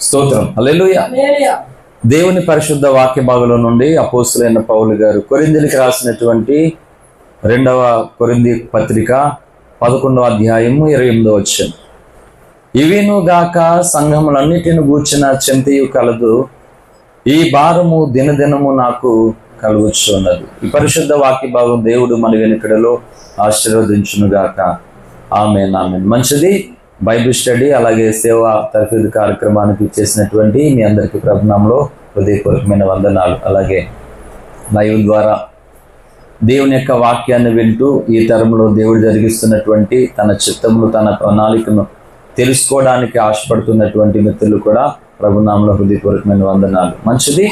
స్తోత్రం. హల్లెలూయా. దేవుని పరిశుద్ధ వాక్య భాగంలో నుండి అపోస్తలుడైన పౌలు గారు కొరింథీయులకు రాసినటువంటి 2వ కొరింథీ పత్రిక 11వ అధ్యాయము 28వ వచనం. ఇవిను గాక సంఘములన్నిటిని గూర్చిన చింతయు కలదు, ఈ భారము దినదినము నాకు కలుగుచున్నది. ఈ పరిశుద్ధ వాక్య భాగం దేవుడు మన వెనుకడలో ఆశీర్వదించును గాక. ఆమేన్, ఆమేన్. మంచిది. బైబిల్ స్టడీ అలాగే సేవా తర్ఫీదు కార్యక్రమానికి చేసినటువంటి మీ అందరికీ ప్రభునామంలో హృదయపూర్వకమైన వందనాలు. అలాగే లైవ్ ద్వారా దేవుని యొక్క వాక్యాన్ని వింటూ ఈ తరంలో దేవుడు జరిగిస్తున్నటువంటి తన చిత్తములు, తన ప్రణాళికను తెలుసుకోవడానికి ఆశపడుతున్నటువంటి మిత్రులు కూడా ప్రభునామంలో హృదయపూర్వకమైన వందనాలు. మంచిది.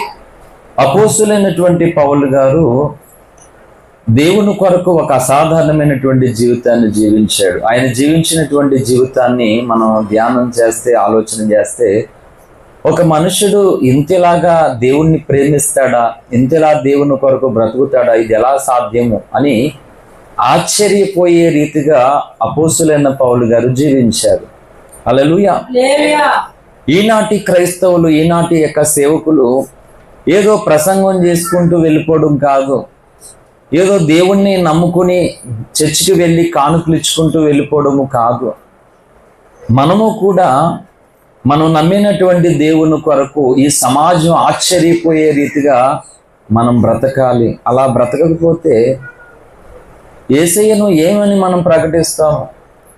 అపోస్తలుడైనటువంటి పౌలు గారు దేవుని కొరకు ఒక అసాధారణమైనటువంటి జీవితాన్ని జీవించాడు. ఆయన జీవించినటువంటి జీవితాన్ని మనం ధ్యానం చేస్తే, ఆలోచన చేస్తే, ఒక మనుషుడు ఇంతలాగా దేవుణ్ణి ప్రేమిస్తాడా, ఇంతలా దేవుని కొరకు బ్రతుకుతాడా, ఇది ఎలా సాధ్యము అని ఆశ్చర్యపోయే రీతిగా అపోస్తలుడైన పౌలు గారు జీవించారు. హల్లెలూయా. ఈనాటి క్రైస్తవులు, ఈనాటి యొక్క సేవకులు ఏదో ప్రసంగం చేసుకుంటూ వెళ్ళిపోవడం కాదు, ఏదో దేవుణ్ణి నమ్ముకుని చర్చికి వెళ్ళి కానుకలు ఇచ్చుకుంటూ వెళ్ళిపోవడము కాదు. మనము కూడా మనం నమ్మినటువంటి దేవుని కొరకు ఈ సమాజం ఆశ్చర్యపోయే రీతిగా మనం బ్రతకాలి. అలా బ్రతకకపోతే యేసయ్యను ఏమని మనం ప్రకటిస్తాము?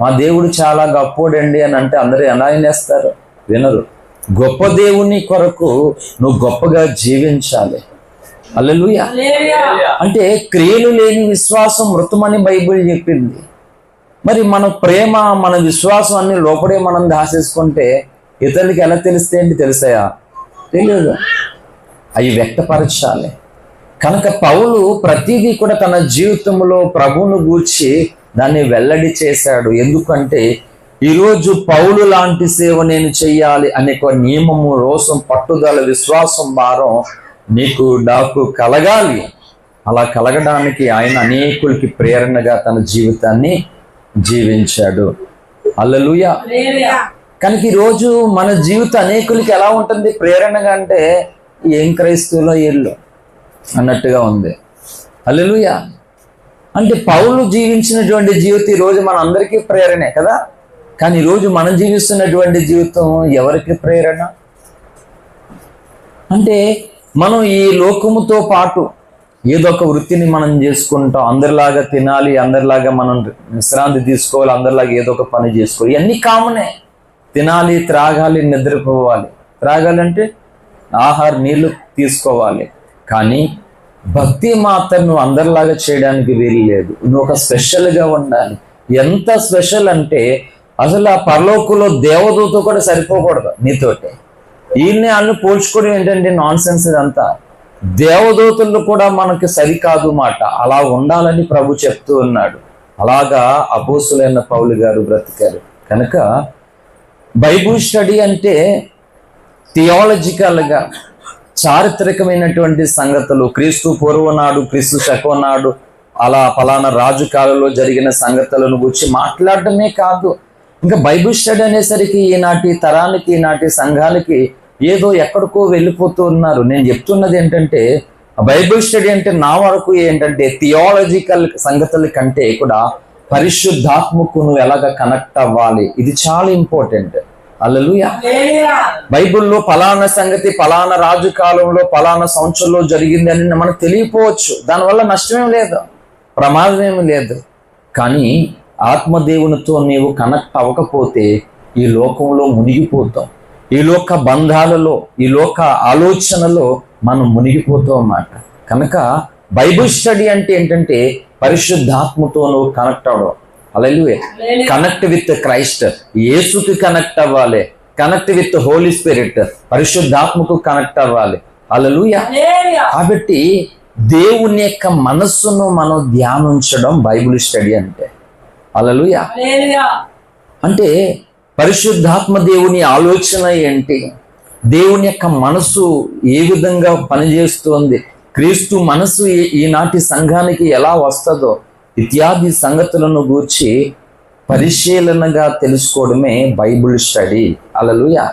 మా దేవుడు చాలా గొప్పోడండి అని అంటే అందరూ ఎలా వినేస్తారు? వినరు. గొప్ప దేవుని కొరకు నువ్వు గొప్పగా జీవించాలి. హల్లెలూయా. అంటే క్రియలు లేని విశ్వాసం మృతమని బైబిల్ చెప్పింది. మరి మన ప్రేమ, మన విశ్వాసం అన్ని లోపడే మనం దాచేసుకుంటే ఇతరులకి ఎలా తెలిస్తే ఏంటి? తెలుసాయా? తెలియదు. అవి వ్యక్తపరచాలి. కనుక పౌలు ప్రతిదీ కూడా తన జీవితంలో ప్రభువును గూర్చి దాన్ని వెల్లడి చేశాడు. ఎందుకంటే ఈరోజు పౌలు లాంటి సేవ నేను చెయ్యాలి అనే ఒక నియమము, రోషం, పట్టుదల, విశ్వాసం, భారం నీకు నాకు కలగాలి. అలా కలగడానికి ఆయన అనేకులకి ప్రేరణగా తన జీవితాన్ని జీవించాడు. హల్లెలూయా. కనుక ఈరోజు మన జీవితం అనేకులకి ఎలా ఉంటుంది? ప్రేరణగా అంటే ఏం క్రైస్తవులో ఇల్లు అన్నట్టుగా ఉంది. హల్లెలూయా. అంటే పౌలు జీవించినటువంటి జీవితం ఈరోజు మన అందరికీ ప్రేరణే కదా. కానీ ఈరోజు మనం జీవిస్తున్నటువంటి జీవితం ఎవరికి ప్రేరణ? అంటే మనం ఈ లోకముతో పాటు ఏదో ఒక వృత్తిని మనం చేసుకుంటాం. అందరిలాగా తినాలి, అందరిలాగా మనం విశ్రాంతి తీసుకోవాలి, అందరిలాగా ఏదో ఒక పని చేసుకోవాలి. ఇవన్నీ కామనే. తినాలి, త్రాగాలి, నిద్రపోవాలి. త్రాగాలంటే నీళ్లు తీసుకోవాలి. కానీ భక్తి మాత్రం నువ్వు అందరిలాగా చేయడానికి వీలు లేదు. నువ్వు ఒక స్పెషల్గా ఉండాలి. ఎంత స్పెషల్ అంటే అసలు ఆ పరలోకంలో దేవదూత కూడా సరిపోకూడదు నీతోటి. వీళ్ళని వాళ్ళు పోల్చుకోవడం ఏంటంటే నాన్ సెన్స్. ఇదంతా దేవదూతలు కూడా మనకి సరికాదు మాట. అలా ఉండాలని ప్రభు చెప్తూ ఉన్నాడు. అలాగా అపోస్తలుడైన పౌలు గారు బ్రతికారు. కనుక బైబుల్ స్టడీ అంటే థియాలజికల్గా చారిత్రకమైనటువంటి సంగతులు, క్రీస్తు పూర్వనాడు, క్రీస్తు శకవనాడు, అలా ఫలానా రాజు కాలంలో జరిగిన సంగతులను గురించి మాట్లాడటమే కాదు. ఇంకా బైబిల్ స్టడీ అనేసరికి ఈనాటి తరానికి, ఈనాటి సంఘాలకి ఏదో ఎక్కడికో వెళ్ళిపోతూ ఉన్నారు. నేను చెప్తున్నది ఏంటంటే బైబిల్ స్టడీ అంటే నా వరకు ఏంటంటే థియాలజికల్ సంగతుల కంటే కూడా పరిశుద్ధాత్మకు నువ్వు ఎలాగ కనెక్ట్ అవ్వాలి, ఇది చాలా ఇంపార్టెంట్. హల్లెలూయా. బైబిల్లో ఫలానా సంగతి ఫలానా రాజు కాలంలో ఫలానా సంవత్సరంలో జరిగింది అని మనకు తెలియపోవచ్చు. దానివల్ల నష్టమేం లేదు, ప్రమాదం ఏమి లేదు. కానీ ఆత్మదేవునితో నీవు కనెక్ట్ అవ్వకపోతే ఈ లోకంలో మునిగిపోతాం. ఈ లోక బంధాలలో, ఈ లోక ఆలోచనలో మనం మునిగిపోతాం అన్నమాట. కనుక బైబిల్ స్టడీ అంటే ఏంటంటే పరిశుద్ధాత్మతో నువ్వు కనెక్ట్ అవ్వడం. హల్లెలూయా. కనెక్ట్ విత్ క్రైస్ట్, యేసుకి కనెక్ట్ అవ్వాలి. కనెక్ట్ విత్ హోలీ స్పిరిట్, పరిశుద్ధాత్మకు కనెక్ట్ అవ్వాలి. హల్లెలూయా. కాబట్టి దేవుని యొక్క మనస్సును మనం ధ్యానించడం బైబిల్ స్టడీ అంటే. హల్లెలూయా. అంటే పరిశుద్ధాత్మ దేవుని ఆలోచన ఏంటి, దేవుని యొక్క మనసు ఏ విధంగా పనిచేస్తోంది, క్రీస్తు మనసు ఈనాటి సంఘానికి ఎలా వస్తుందో ఇత్యాది సంగతులను గూర్చి పరిశీలనగా తెలుసుకోవడమే బైబిల్ స్టడీ. హల్లెలూయా.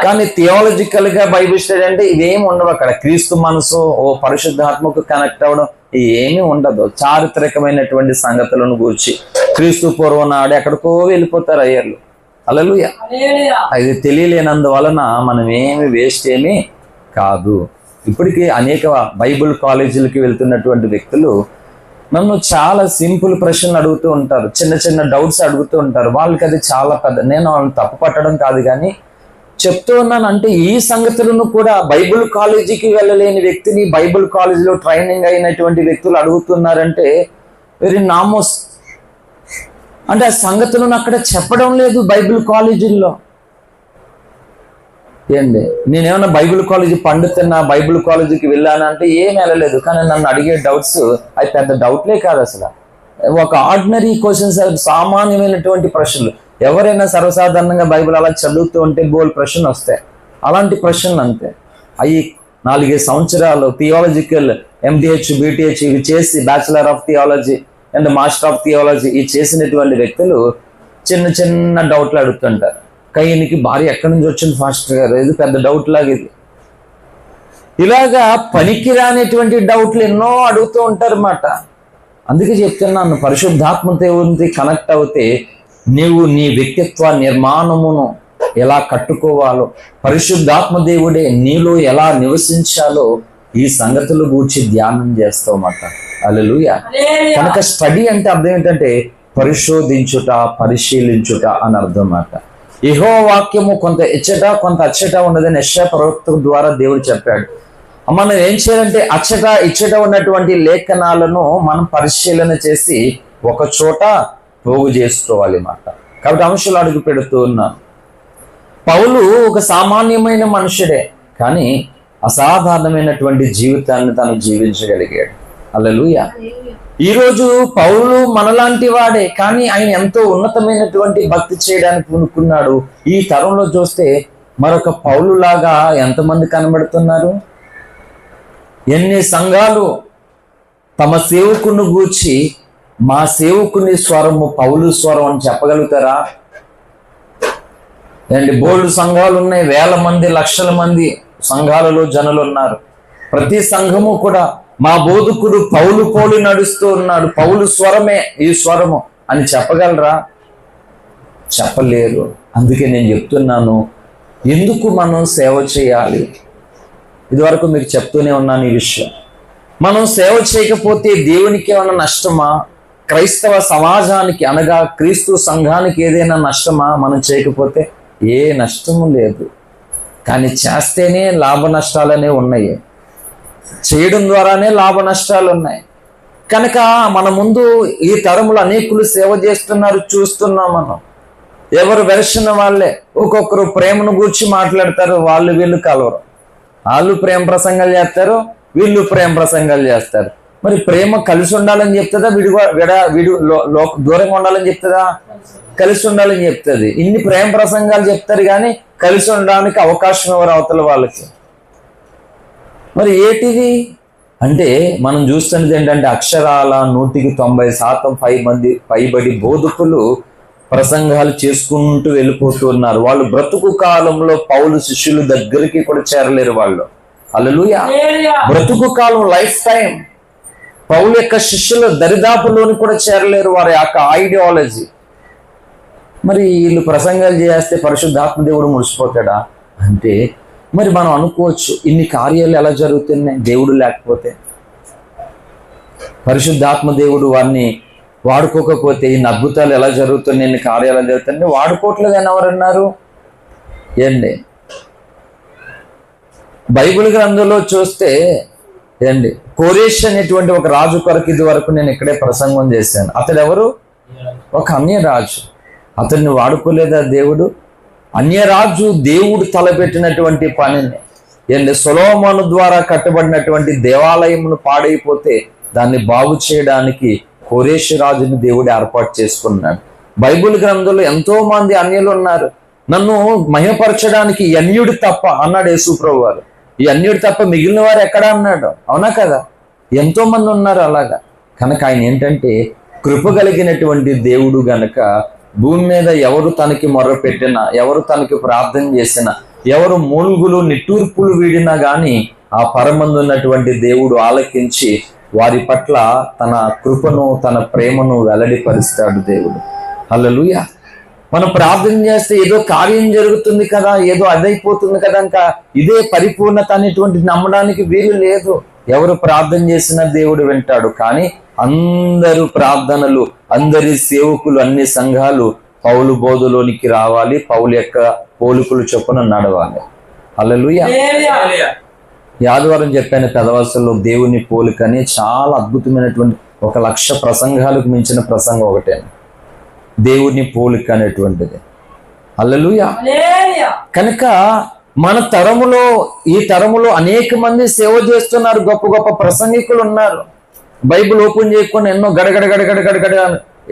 కానీ థియాలజికల్ గా బైబిల్ స్టడీ అంటే ఇవేమి ఉండవు. అక్కడ క్రీస్తు మనసు, ఓ పరిశుద్ధాత్మకు కనెక్ట్ అవ్వడం ఏమీ ఉండదు. చారిత్రకమైనటువంటి సంగతులను గూర్చి క్రీస్తు పూర్వం నాడు ఎక్కడికో వెళ్ళిపోతారు అయ్యర్లు. హల్లెలూయా. అది తెలియలేనందువలన మనం ఏమి వేస్ట్ ఏమీ కాదు. ఇప్పటికీ అనేక బైబిల్ కాలేజీలకి వెళ్తున్నటువంటి వ్యక్తులు నన్ను చాలా సింపుల్ ప్రశ్నలు అడుగుతూ ఉంటారు, చిన్న చిన్న డౌట్స్ అడుగుతూ ఉంటారు. వాళ్ళకి అది చాలా పెద్ద, నేను వాళ్ళని తప్పు పట్టడం కాదు కానీ చెప్తూ ఉన్నాను. అంటే ఈ సంగతులను కూడా బైబిల్ కాలేజీకి వెళ్ళలేని వ్యక్తిని బైబిల్ కాలేజీలో ట్రైనింగ్ అయినటువంటి వ్యక్తులు అడుగుతున్నారంటే వెరీ నామోస్. అంటే ఆ సంగతులను అక్కడ చెప్పడం లేదు బైబిల్ కాలేజీల్లో. ఏంటి, నేనేమన్నా బైబిల్ కాలేజీ పండుతున్నా, బైబిల్ కాలేజీకి వెళ్ళానా అంటే ఏం వెళ్ళలేదు. కానీ నన్ను అడిగే డౌట్స్ అవి పెద్ద డౌట్లే కాదు, అసలు ఒక ఆర్డినరీ క్వశ్చన్స్, సామాన్యమైనటువంటి ప్రశ్నలు. ఎవరైనా సర్వసాధారణంగా బైబిల్ అలా చదువుతూ ఉంటే బోల్ ప్రశ్నలు వస్తాయి. అలాంటి ప్రశ్నలు అంతే. అవి 4 సంవత్సరాలు థియాలజికల్ MDH BTH ఇవి చేసి bachelor of theology and master of theology ఇవి చేసినటువంటి వ్యక్తులు చిన్న చిన్న డౌట్లు అడుగుతుంటారు. కయ్యనికి భార్య ఎక్కడి నుంచి వచ్చింది ఫాస్టర్ గారు, ఇది పెద్ద డౌట్ లాగా. ఇది ఇలాగా పనికి రానిటువంటి డౌట్లు ఎన్నో అడుగుతూ ఉంటారు అన్నమాట. అందుకే చెప్తున్నాను, పరిశుద్ధాత్మ దేవునికి కనెక్ట్ అవుతే నీవు నీ వ్యక్తిత్వ నిర్మాణమును ఎలా కట్టుకోవాలో, పరిశుద్ధాత్మ దేవుడే నీలో ఎలా నివసించాలో ఈ సంగతులు గూర్చి ధ్యానం చేస్తావు అన్నమాట. హల్లెలూయా. కనుక స్టడీ అంటే అర్థం ఏంటంటే పరిశోధించుట, పరిశీలించుట అని అర్థం అన్నమాట. యెహోవా వాక్యము కొంత ఇచ్చట కొంత అచ్చట ఉన్నదని యెషయా ప్రవక్త ద్వారా దేవుడు చెప్పాడు. మనం ఏం చేయాలంటే అచ్చట ఇచ్చట ఉన్నటువంటి లేఖనాలను మనం పరిశీలన చేసి ఒక చోట పోగు చేసుకోవాలి అన్నమాట. కాబట్టి అంశాలు అడుగు పెడుతూ ఉన్నాను. పౌలు ఒక సామాన్యమైన మనుషుడే, కానీ అసాధారణమైనటువంటి జీవితాన్ని తను జీవించగలిగాడు. హల్లెలూయా. ఈరోజు పౌలు మనలాంటి వాడే, కానీ ఆయన ఎంతో ఉన్నతమైనటువంటి భక్తి చేయడానికి పూనుకున్నాడు. ఈ తరంలో చూస్తే మరొక పౌలు లాగా ఎంతమంది కనబడుతున్నారు? ఎన్ని సంఘాలు తమ సేవకుని గూర్చి మా సేవకుని స్వరము పౌలు స్వరం అని చెప్పగలుగుతారా? అండ్ బోల్డ్ సంఘాలు ఉన్నాయి, వేల మంది లక్షల మంది సంఘాలలో జనులు ఉన్నారు. ప్రతి సంఘము కూడా మా బోధకుడు పౌలు పోలి నడుస్తూ ఉన్నాడు, పౌలు స్వరమే ఈ స్వరము అని చెప్పగలరా? చెప్పలేరు. అందుకే నేను చెప్తున్నాను, ఎందుకు మనం సేవ చేయాలి? ఇదివరకు మీకు చెప్తూనే ఉన్నాను ఈ విషయం. మనం సేవ చేయకపోతే దేవునికి ఏమైనా నష్టమా? క్రైస్తవ సమాజానికి అనగా క్రీస్తు సంఘానికి ఏదైనా నష్టమా? మనం చేయకపోతే ఏ నష్టము లేదు. కానీ చేస్తేనే లాభ నష్టాలనే ఉన్నాయి, చేయడం ద్వారానే లాభ నష్టాలు ఉన్నాయి. కనుక మన ముందు ఈ తరములు అనేకులు సేవ చేస్తున్నారు, చూస్తున్నాం మనం. ఎవరు వెర్షన్ వాళ్ళే, ఒక్కొక్కరు ప్రేమను గూర్చి మాట్లాడతారు, వాళ్ళు వీళ్ళు కలవరు. వాళ్ళు ప్రేమ ప్రసంగాలు చేస్తారు, వీళ్ళు ప్రేమ ప్రసంగాలు చేస్తారు. మరి ప్రేమ కలిసి ఉండాలని చెప్తుందా, దూరంగా ఉండాలని చెప్తుందా? కలిసి ఉండాలని చెప్తుంది. ఇన్ని ప్రేమ ప్రసంగాలు చెప్తారు కానీ కలిసి ఉండడానికి అవకాశం ఎవరు అవతల వాళ్ళకి? మరి ఏటిది అంటే మనం చూస్తున్నది ఏంటంటే అక్షరాల 190% పైబడి బోధకులు ప్రసంగాలు చేసుకుంటూ వెళ్ళిపోతున్నారు. వాళ్ళు బ్రతుకు కాలంలో పౌలు శిష్యుల దగ్గరికి కూడా చేరలేరు వాళ్ళు. హల్లెలూయా. బ్రతుకు కాలం, లైఫ్ టైం పౌలు యొక్క శిష్యుల దరిదాపులోని కూడా చేరలేరు వారి యొక్క ఐడియాలజీ. మరి వీళ్ళు ప్రసంగాలు చేస్తే పరిశుద్ధాత్మ దేవుడు మురిసిపోతాడా అంటే మరి మనం అనుకోవచ్చు, ఇన్ని కార్యాలు ఎలా జరుగుతున్నాయి దేవుడు లేకపోతే? పరిశుద్ధాత్మ దేవుడు వారిని వాడుకోకపోతే ఇన్ని అద్భుతాలు ఎలా జరుగుతున్నాయి, ఇన్ని కార్యాలు జరుగుతున్నాయి? వాడుకోవట్లేదని ఎవరన్నారు? ఏండి, బైబిల్ గ్రంథంలో చూస్తే ఏండి, కోరేష్ అనేటువంటి ఒక రాజు కొరకు ఇది వరకు నేను ఇక్కడే ప్రసంగం చేశాను. అతడు ఎవరు? ఒక అన్యరాజు. అతన్ని వాడుకోలేదా దేవుడు? అన్యరాజు దేవుడు తలపెట్టినటువంటి పనిని, ఏంటి, సొలొమోను ద్వారా కట్టబడినటువంటి దేవాలయమును పాడైపోతే దాన్ని బాగు చేయడానికి కోరేష్ రాజుని దేవుడు ఏర్పాటు చేసుకున్నాడు. బైబిల్ గ్రంథంలో ఎంతో మంది అన్యులు ఉన్నారు. నన్ను మహిమపరచడానికి అన్యుడు తప్ప అన్నాడు యేసుప్రభు వారు. ఈ అన్యుడు తప్ప మిగిలిన వారు ఎక్కడ అన్నాడు? అవునా కదా? ఎంతో మంది ఉన్నారు అలాగా. కనుక ఆయన ఏంటంటే కృప కలిగినటువంటి దేవుడు గనక భూమి మీద ఎవరు తనకి మొర్ర పెట్టినా, ఎవరు తనకి ప్రార్థన చేసినా, ఎవరు మూలుగులు నిట్టూర్పులు వీడినా గాని ఆ పరమందున్నటువంటి దేవుడు ఆలకించి వారి పట్ల తన కృపను, తన ప్రేమను వెల్లడిపరుస్తాడు దేవుడు. హల్లెలూయా. మనం ప్రార్థన చేస్తే ఏదో కార్యం జరుగుతుంది కదా, ఏదో అదైపోతుంది కదా, ఇంకా ఇదే పరిపూర్ణత అనేటువంటి నమ్మడానికి వీలు లేదు. ఎవరు ప్రార్థన చేసినా దేవుడు వింటాడు. కానీ అందరూ ప్రార్థనలు, అందరి సేవకులు, అన్ని సంఘాలు పౌలు బోధలోనికి రావాలి, పౌలు యొక్క పోలికలు చొప్పున నడవాలి. హల్లెలూయా. ఈ ఆదివారం చెప్పాను పెదవసల్లో దేవుని పోలికని, చాలా అద్భుతమైనటువంటి 1,00,000 ప్రసంగాలకు మించిన ప్రసంగం ఒకటే దేవుని పోలిక అనేటువంటిది. హల్లెలూయా. కనుక మన తరములో, ఈ తరములో అనేక మంది సేవ చేస్తున్నారు, గొప్ప గొప్ప ప్రసంగికులు ఉన్నారు. బైబిల్ ఓపెన్ చేయకుండా ఎన్నో గడగడ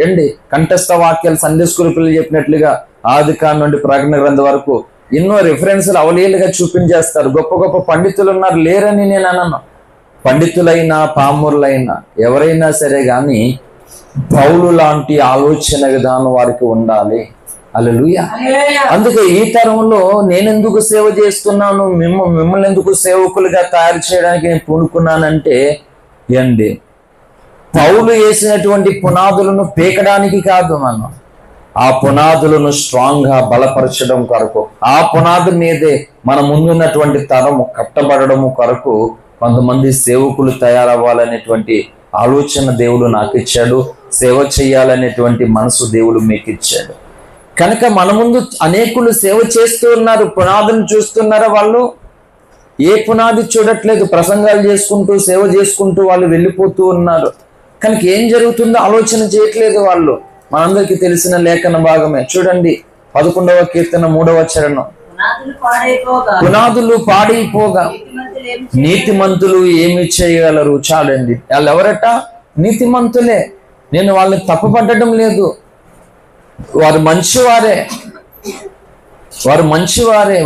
ఏంటి కంఠస్థ వాక్యాలు, సండే స్కూల్ పిల్లలు చెప్పినట్లుగా ఆదికాండం నుండి ప్రకటన గ్రంథం వరకు ఎన్నో రిఫరెన్స్లు అవలీలుగా చూపించేస్తారు. గొప్ప గొప్ప పండితులు ఉన్నారు, లేరని నేను అనను. పండితులైనా పామరులైనా ఎవరైనా సరే కానీ పౌలు లాంటి ఆలోచన విధానం వారికి ఉండాలి. హల్లెలూయా. అందుకే ఈ తరంలో నేనెందుకు సేవ చేస్తున్నాను, మిమ్మల్ని ఎందుకు సేవకులుగా తయారు చేయడానికి నేను పూనుకున్నానంటే, ఏంటి పౌలు వేసినటువంటి పునాదులను పీకడానికి కాదు, మనం ఆ పునాదులను స్ట్రాంగ్ గా బలపరచడం కొరకు, ఆ పునాది మీదే మన ముందున్నటువంటి తరము కట్టబడము కొరకు కొంతమంది సేవకులు తయారవ్వాలనేటువంటి ఆలోచన దేవుడు నాకు ఇచ్చాడు. సేవ చేయాలనేటువంటి మనసు దేవుడు మీకు ఇచ్చాడు. కనుక మన ముందు అనేకులు సేవ చేస్తూ ఉన్నారు. పునాదిని చూస్తున్నారా? వాళ్ళు ఏ పునాది చూడట్లేదు, ప్రసంగాలు చేసుకుంటూ సేవ చేసుకుంటూ వాళ్ళు వెళ్ళిపోతూ ఉన్నారు. కనుక ఏం జరుగుతుందో ఆలోచన చేయట్లేదు వాళ్ళు. మనందరికీ తెలిసిన లేఖన భాగమే చూడండి, 11వ కీర్తన 3వ చరణం. పునాదులు పాడైపోగా నీతిమంతులు ఏమి చేయగలరు? చాలండి. వాళ్ళు ఎవరట? నీతిమంతులే. నేను వాళ్ళని తప్పుపట్టడం లేదు, వారు మంచివారే,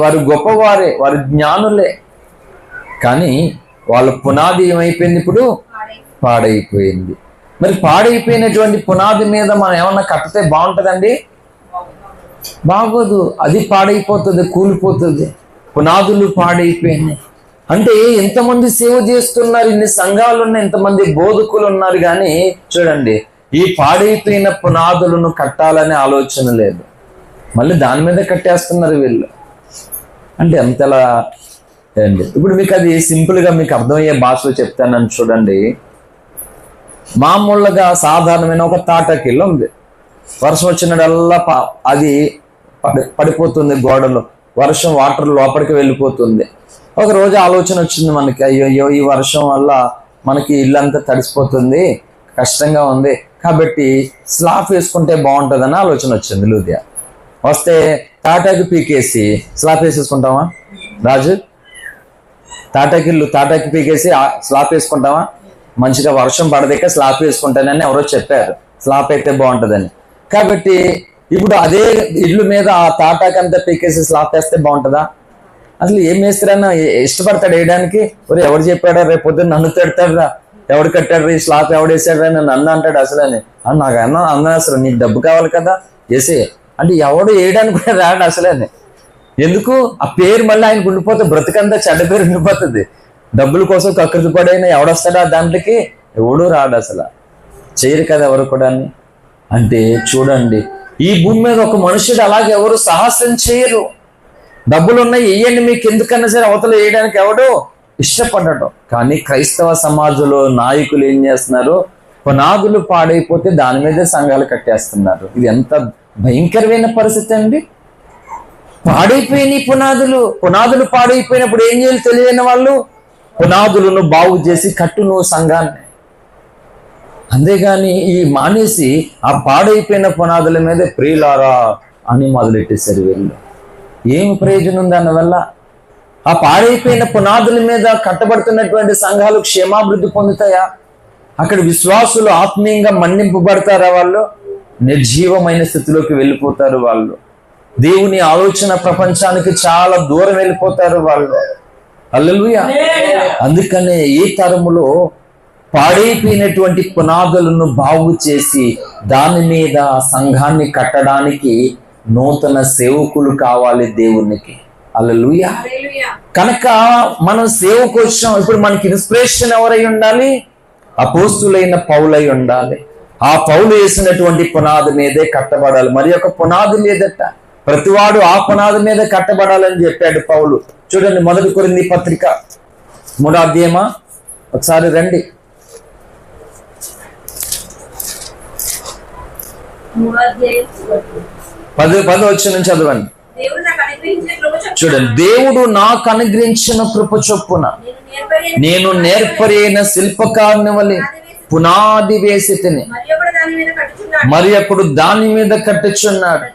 వారు గొప్పవారే, వారు జ్ఞానులే. కానీ వాళ్ళ పునాది ఏమైపోయింది? ఇప్పుడు పాడైపోయింది. మరి పాడైపోయినటువంటి పునాది మీద మనం ఏమన్నా కట్టితే బాగుంటుందండి? బాగోదు. అది పాడైపోతుంది, కూలిపోతుంది. పునాదులు పాడైపోయినాయి. అంటే ఎంతమంది సేవ చేస్తున్నారు, ఇన్ని సంఘాలు ఉన్నాయి, ఎంతమంది బోధకులు ఉన్నారు, కానీ చూడండి ఈ పాడైపోయిన పునాదులను కట్టాలనే ఆలోచన లేదు. మళ్ళీ దాని మీద కట్టేస్తున్నారు వీళ్ళు. అంటే ఎంతలా అండి. ఇప్పుడు మీకు అది సింపుల్గా మీకు అర్థమయ్యే భాషలో చెప్తానని చూడండి. మామూలుగా సాధారణమైన ఒక తాటాకిల్లు ఉంది. వర్షం వచ్చినడల్లా అది పడిపోతుంది గోడలు, వర్షం వాటర్ లోపలికి వెళ్ళిపోతుంది. ఒక రోజు ఆలోచన వచ్చింది మనకి, అయ్యో ఈ వర్షం వల్ల మనకి ఇల్లంతా తడిసిపోతుంది, కష్టంగా ఉంది, కాబట్టి స్లాబ్ వేసుకుంటే బాగుంటుందని ఆలోచన వచ్చింది. లూదియా వస్తే తాటాకి పీకేసి స్లాబ్ వేసేసుకుంటామా రాజు? తాటాకి పీకేసి స్లాబ్ వేసుకుంటామా? మంచిగా వర్షం పడదేక స్లాబ్ వేసుకుంటానని ఎవరో చెప్పారు, స్లాబ్ అయితే బాగుంటుందని. కాబట్టి ఇప్పుడు అదే ఇల్లు మీద ఆ తాటాకంతా పీకేసి స్లాబ్ వేస్తే బాగుంటుందా? అసలు ఏం వేస్తారన్నా ఇష్టపడతాడు వేయడానికి? ఎవరు చెప్పాడా? రేపు పొద్దున్న నన్ను తిడతాడురా, ఎవడు కట్టాడు ఈ స్లాబ్, ఎవడు వేసాడు అని నన్ను అంటాడు. అసలు అని నాకు అన్నా అసలు నీకు డబ్బు కావాలి కదా వేసే అంటే ఎవడు వేయడానికి కూడా రాడు అసలని. ఎందుకు? ఆ పేరు మళ్ళీ ఆయనకు ఉండిపోతే బ్రతుకంతా చెడ్డ పేరు ఉండిపోతుంది. డబ్బుల కోసం కకృతి పడైనా ఎవడొస్తాడా దాంట్లోకి? ఎవడు రాడు, అసలు చేయరు కదా ఎవరు కూడా. అంటే చూడండి, ఈ భూమి మీద ఒక మనుషుడు అలాగే ఎవరు సాహసం చేయరు. డబ్బులు ఉన్నాయి వేయండి మీకు ఎందుకన్నా సరే, అవతల వేయడానికి ఎవడు ఇష్టపడ్డాడు. కానీ క్రైస్తవ సమాజంలో నాయకులు ఏం చేస్తున్నారు? పునాదులు పాడైపోతే దాని మీదే సంఘాలు కట్టేస్తున్నారు. ఇది ఎంత భయంకరమైన పరిస్థితి అండి. పాడైపోయిన పునాదులు పాడైపోయినప్పుడు ఏం చేయాలి తెలియని వాళ్ళు? పునాదులను బాగు చేసి కట్టును సంఘాన్ని. అంతేగాని ఈ మానేసి ఆ పాడైపోయిన పునాదుల మీద ప్రియులారా అని మొదలెట్టేశారు వీళ్ళు. ఏమి ప్రయోజనం ఉంది దానివల్ల? ఆ పాడైపోయిన పునాదుల మీద కట్టబడుతున్నటువంటి సంఘాలు క్షేమాభివృద్ధి పొందుతాయా? అక్కడ విశ్వాసులు ఆత్మీయంగా మన్నింపబడతారా? వాళ్ళు నిర్జీవమైన స్థితిలోకి వెళ్ళిపోతారు. వాళ్ళు దేవుని ఆలోచన ప్రపంచానికి చాలా దూరం వెళ్ళిపోతారు వాళ్ళు. హల్లెలూయా. అందుకనే ఈ తరములో పాడైపోయినటువంటి పునాదులను బాగు చేసి దాని మీద సంఘాన్ని కట్టడానికి నూతన సేవకులు కావాలి దేవునికి. హల్లెలూయా. కనుక మనం సేవకు వచ్చాం. ఇప్పుడు మనకి ఇన్స్పిరేషన్ ఎవరై ఉండాలి? అపోస్తులైన పౌలై ఉండాలి. ఆ పౌలు వేసినటువంటి పునాది మీదే కట్టబడాలి. మరి ఒక పునాది లేదట, ప్రతివాడు ఆ పునాది మీద కట్టబడాలని చెప్పాడు పౌలు. చూడండి, 1 కొరింథీ పత్రిక 3వ అధ్యాయమా, ఒకసారి రండి. 10 వచనం చదవండి. చూడండి, దేవుడు నాకు అనుగ్రహించిన కృప చొప్పున నేను నేర్పరైన శిల్పకారుని వలె పునాది వేసి తిని మరి అప్పుడు దాని మీద కట్టుచున్నాడు.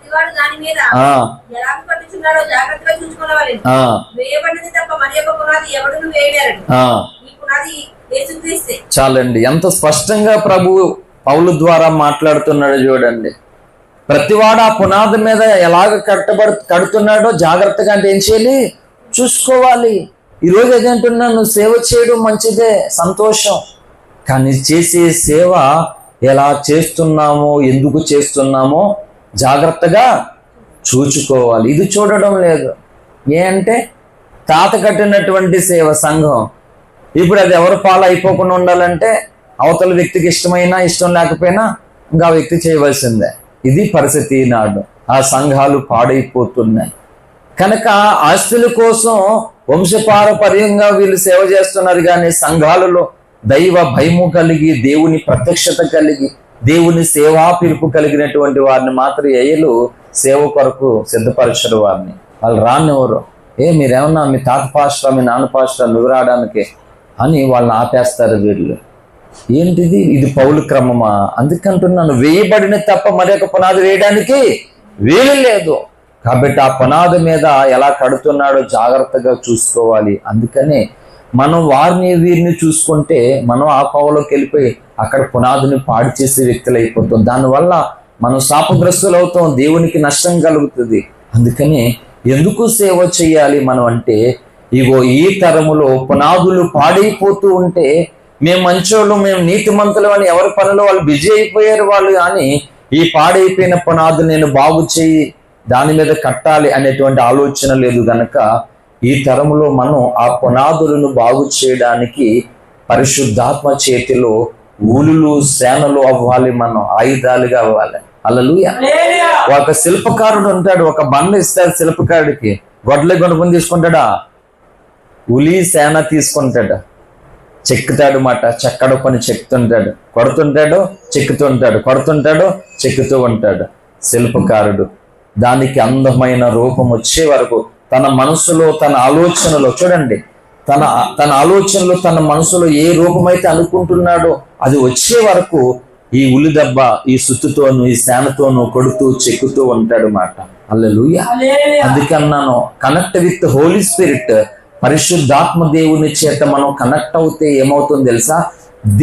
చాలండి, ఎంత స్పష్టంగా ప్రభు పౌలు ద్వారా మాట్లాడుతున్నాడు చూడండి. ప్రతివాడు ఆ పునాది మీద ఎలాగ కడుతున్నాడో జాగ్రత్తగా అంటే ఏం చేయాలి? చూసుకోవాలి. ఈరోజు ఏదంటున్నా, నువ్వు సేవ చేయడం మంచిదే, సంతోషం. కానీ చేసే సేవ ఎలా చేస్తున్నామో, ఎందుకు చేస్తున్నామో జాగ్రత్తగా చూసుకోవాలి. ఇది చూడడం లేదు. ఏ అంటే తాత కట్టినటువంటి సేవ సంఘం, ఇప్పుడు అది ఎవరు పాలు అయిపోకుండా ఉండాలంటే అవతల వ్యక్తికి ఇష్టమైనా ఇష్టం లేకపోయినా ఇంకా ఆ వ్యక్తి చేయవలసిందే. ఇది పరిస్థితి నాడు. ఆ సంఘాలు పాడైపోతున్నాయి. కనుక ఆస్తుల కోసం వంశపారపర్యంగా వీళ్ళు సేవ చేస్తున్నారు, కానీ సంఘాలలో దైవ భయము కలిగి, దేవుని ప్రత్యక్షత కలిగి, దేవుని సేవా పిలుపు కలిగినటువంటి వారిని మాత్రం ఏయలు సేవ కొరకు సిద్ధపరచరు. వారిని వాళ్ళు రానివ్వరు. మీరేమన్నా మీ తాత పాస్టర్, మీ నాన్న పాస్టర్, నువ్వు రావడానికి అని వాళ్ళని ఆపేస్తారు వీళ్ళు. ఏంటిది? ఇది పౌలు క్రమమా? అందుకంటున్నాను, వేయబడిన తప్ప మరి ఒక పునాది వేయడానికి వీలు లేదు. కాబట్టి ఆ పునాది మీద ఎలా కడుతున్నాడో జాగ్రత్తగా చూసుకోవాలి. అందుకనే మనం వారిని వీరిని చూసుకుంటే మనం ఆ కోవలోకి వెళ్ళిపోయి అక్కడ పునాదిని పాడు చేసే వ్యక్తులు అయిపోతాం. దానివల్ల మనం శాపగ్రస్తులు అవుతాం, దేవునికి నష్టం కలుగుతుంది. అందుకని ఎందుకు సేవ చేయాలి మనం అంటే, ఇగో ఈ తరములో పునాదులు పాడైపోతూ ఉంటే మేము మంచోళ్ళు, మేము నీతిమంతులు అని ఎవరి పనిలో వాళ్ళు బిజీ అయిపోయారు వాళ్ళు. కానీ ఈ పాడైపోయిన పునాదులు నేను బాగు చేయి, దాని మీద కట్టాలి అనేటువంటి ఆలోచన లేదు. గనక ఈ తరములో మనం ఆ పునాదులను బాగు చేయడానికి పరిశుద్ధాత్మ చేతిలో ఊలులు సేనలు అవ్వాలి, మనం ఆయుధాలుగా అవ్వాలి. హల్లెలూయా. ఒక శిల్పకారుడు ఉంటాడు, ఒక బండ ఇస్తాడు శిల్పకారుడికి, గొడ్ల గొనుపుని తీసుకుంటాడా? ఉలి సేన తీసుకుంటాడు, చెక్కుతాడు మాట, చెక్కడు పని చెక్కుతుంటాడు, కొడుతుంటాడు, చెక్కుతుంటాడు, కొడుతుంటాడు, చెక్కుతూ ఉంటాడు. శిల్పకారుడు దానికి అందమైన రూపం వచ్చే వరకు తన మనసులో, తన ఆలోచనలో, చూడండి, తన ఆలోచనలో, తన మనసులో ఏ రూపమైతే అనుకుంటున్నాడో అది వచ్చే వరకు ఈ ఉలి దెబ్బ, ఈ సుత్తుతోను, ఈ సేనతోను కొడుతూ చెక్కుతూ ఉంటాడు మాట. హల్లెలూయా. అందుకన్నాను, కనెక్ట్ విత్ హోలీ స్పిరిట్, పరిశుద్ధాత్మ దేవుని చేత మనం కనెక్ట్ అవుతే ఏమవుతుందో తెలుసా?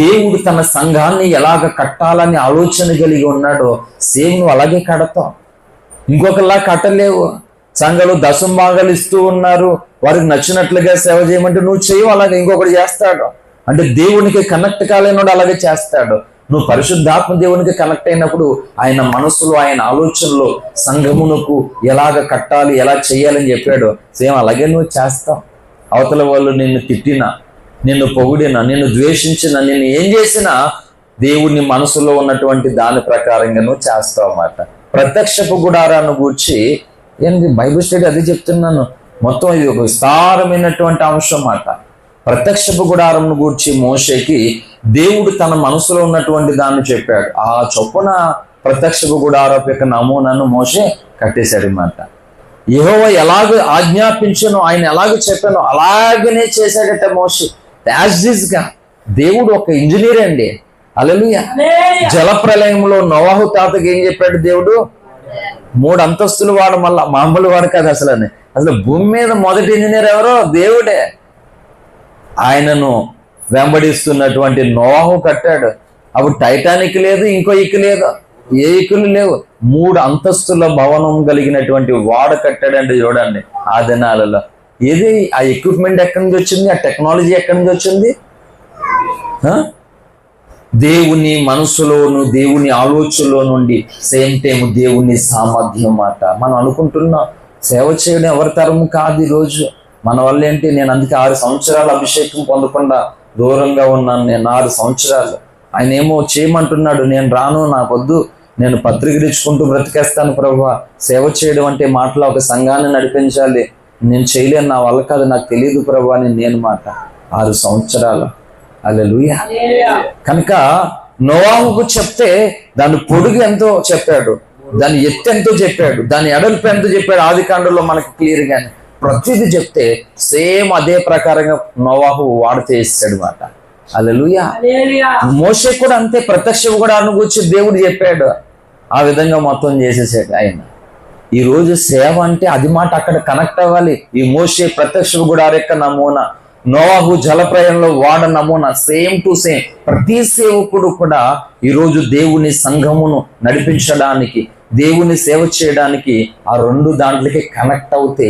దేవుడు తన సంఘాన్ని ఎలాగ కట్టాలని ఆలోచన కలిగి ఉన్నాడో సేమ్ నువ్వు అలాగే కడతావు. ఇంకొకలా కట్టలేవు. సంఘాలు దశంభాగాలు ఇస్తూ ఉన్నారు, వారికి నచ్చినట్లుగా సేవ చేయమంటే నువ్వు చేయవు, అలాగే ఇంకొకటి చేస్తాడు. అంటే దేవునికి కనెక్ట్ కాలేనాడు అలాగే చేస్తాడు. నువ్వు పరిశుద్ధాత్మ దేవునికి కనెక్ట్ అయినప్పుడు ఆయన మనసులో, ఆయన ఆలోచనలో సంఘమునకు ఎలాగ కట్టాలి, ఎలా చేయాలని చెప్పాడు, సేమ్ అలాగే నువ్వు చేస్తావు. అవతల వాళ్ళు నిన్ను తిట్టినా, నిన్ను పొగిడినా, నిన్ను ద్వేషించినా, నిన్ను ఏం చేసినా దేవుని మనసులో ఉన్నటువంటి దాని ప్రకారంగా నువ్వు చేస్తావు అన్నమాట. ప్రత్యక్షపు గుడారాన్ని గూర్చి ఏంటి బైబిల్ స్టడీ అది చెప్తున్నాను. మొత్తం ఇది ఒక విస్తారమైనటువంటి అంశం అన్నమాట. ప్రత్యక్షపు గుడారంను గూర్చి మోషేకి దేవుడు తన మనసులో ఉన్నటువంటి దాన్ని చెప్పాడు. ఆ చొప్పున ప్రత్యక్షపు గుడారపు యొక్క నమూనాను మోషే కట్టేశాడు అన్నమాట. యెహోవా ఎలాగ ఆజ్ఞాపించను, ఆయన ఎలాగ చెప్పానో అలాగనే చేశాడట మోషే. యాజ్ ఇస్ గా దేవుడు ఒక ఇంజనీర్ అండి. హల్లెలూయా. జలప్రలయంలో నోవాహు తాతకి ఏం చెప్పాడు దేవుడు? 3 అంతస్తులు వాడు, మళ్ళా మామూలు వాడు కాదు అసలు భూమి మీద మొదటి ఇంజనీర్ ఎవరో? దేవుడే. ఆయనను వెంబడిస్తున్నటువంటి నోవాహు కట్టాడు. అప్పుడు టైటానిక్ లేదు, ఇంకో ఇక్కు లేదు, ఏ ఇక్కులు లేవు. 3 అంతస్తుల భవనం కలిగినటువంటి వాడ కట్టాడండి. చూడండి ఆ దినాలలో. ఏది ఆ ఎక్విప్మెంట్ ఎక్కడి నుంచి వచ్చింది? ఆ టెక్నాలజీ ఎక్కడి నుంచి వచ్చింది? దేవుని మనసులోను, దేవుని ఆలోచనలో నుండి, సేమ్ టైం దేవుని సామర్థ్యం మాట. మనం అనుకుంటున్నాం సేవ చేయడం ఎవరి తరము కాదు. ఈరోజు మన వల్ల ఏంటి, నేను అందుకే 6 సంవత్సరాలు అభిషేకం పొందకుండా దూరంగా ఉన్నాను. నేను 6 సంవత్సరాలు, ఆయన ఏమో చేయమంటున్నాడు, నేను రాను, నాకొద్దు, నేను పత్రికలు ఇచ్చుకుంటూ బ్రతికేస్తాను ప్రభువా. సేవ చేయడం అంటే మాటలో ఒక సంఘాన్ని నడిపించాలి, నేను చేయలేను, నా వల్ల కాదు, నాకు తెలియదు ప్రభువా అని నేను మాట. 6 సంవత్సరాలు. హల్లెలూయా. కనుక నోవాహుకు చెప్తే దాని పొడుగు ఎంతో చెప్పాడు, దాని ఎత్తు ఎంతో చెప్పాడు, దాని ఎడల్పు ఎంతో చెప్పాడు. ఆదికాండంలో మనకి క్లియర్ గానే ప్రతిదీ చెప్తే సేమ్ అదే ప్రకారంగా నోవాహు వాడితే ఇస్తాడు మాట. హల్లెలూయా. మోషే కూడా అంతే, ప్రత్యక్ష కూడా అనుకూర్చి దేవుడు చెప్పాడు, ఆ విధంగా మొత్తం చేసేసాడు ఆయన. ఈ రోజు సేవ అంటే అది మాట అక్కడ కనెక్ట్ అవ్వాలి. ఈ మోషే ప్రత్యక్ష గుడారం యొక్క నమూనా, నోవాహు జలప్రయంలో వాడ నమూనా, సేమ్ టు సేమ్. ప్రతి సేవకుడు కూడా ఈరోజు దేవుని సంఘమును నడిపించడానికి, దేవుని సేవ చేయడానికి ఆ 2 దాంట్లకి కనెక్ట్ అవుతే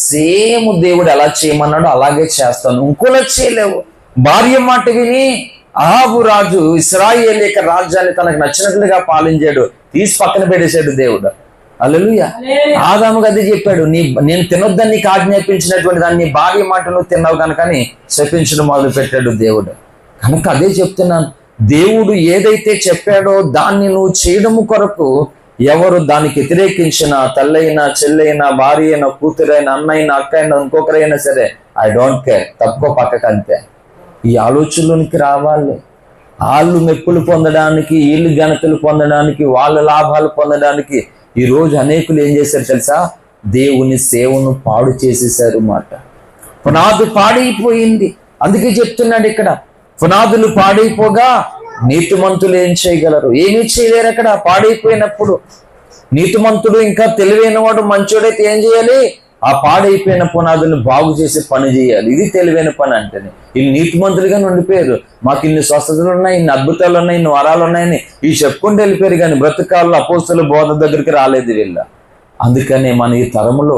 సేమ్ దేవుడు ఎలా చేయమన్నాడో అలాగే చేస్తాను, ఇంకోలా చేయలేవు. భార్య మాట విని అహాబు రాజు ఇశ్రాయేలు యొక్క రాజ్యాన్ని తనకు నచ్చినట్లుగా పాలించాడు, తీసి పక్కన పెట్టేశాడు దేవుడు. హల్లెలూయా. ఆదాముకు అది చెప్పాడు, నేను తినొద్దని నీకు ఆజ్ఞాపించినటువంటి దాన్ని భార్య మాట నువ్వు తిన్నావు కనుకని శపించడం మొదలు పెట్టాడు దేవుడు. కనుక అదే చెప్తున్నాను, దేవుడు ఏదైతే చెప్పాడో దాన్ని నువ్వు చేయడము కొరకు ఎవరు దానికి వ్యతిరేకించిన, తల్లైనా, చెల్లైనా, భార్య అయినా, కూతురైనా, అన్నైనా, అక్క అయినా, ఇంకొకరైనా సరే, ఐ డోంట్ కేర్, తక్కువ పక్కకు అంతే. ఈ ఆలోచనలోనికి రావాలి. వాళ్ళు మెప్పులు పొందడానికి, వీళ్ళు ఘనతలు పొందడానికి, వాళ్ళ లాభాలు పొందడానికి ఈరోజు అనేకులు ఏం చేశారు తెలుసా, దేవుని సేవను పాడు చేసేసారు మాట. పునాది పాడైపోయింది. అందుకే చెప్తున్నాడు ఇక్కడ, పునాదులు పాడైపోగా నీతిమంతులు ఏం చేయగలరు? ఏమీ చేయలేరు. అక్కడ పాడైపోయినప్పుడు నీతిమంతుడు ఇంకా తెలివైన వాడు మంచోడైతే ఏం చేయాలి? ఆ పాడైపోయిన పునాదులను బాగు చేసే పని చేయాలి. ఇది తెలివైన పని అంటేనే. వీళ్ళు నీతిమంతులుగా ఉండిపోయారు, మాకు ఇన్ని స్వస్థతలు ఉన్నాయి, ఇన్ని అద్భుతాలు ఉన్నాయి, ఇన్ని వరాలు ఉన్నాయని ఈ చెప్పుకుంటూ వెళ్ళిపోయారు, కానీ బ్రతకాల్లో అపోస్తల బోధ దగ్గరికి రాలేదు వీళ్ళ. అందుకనే మన ఈ తరములో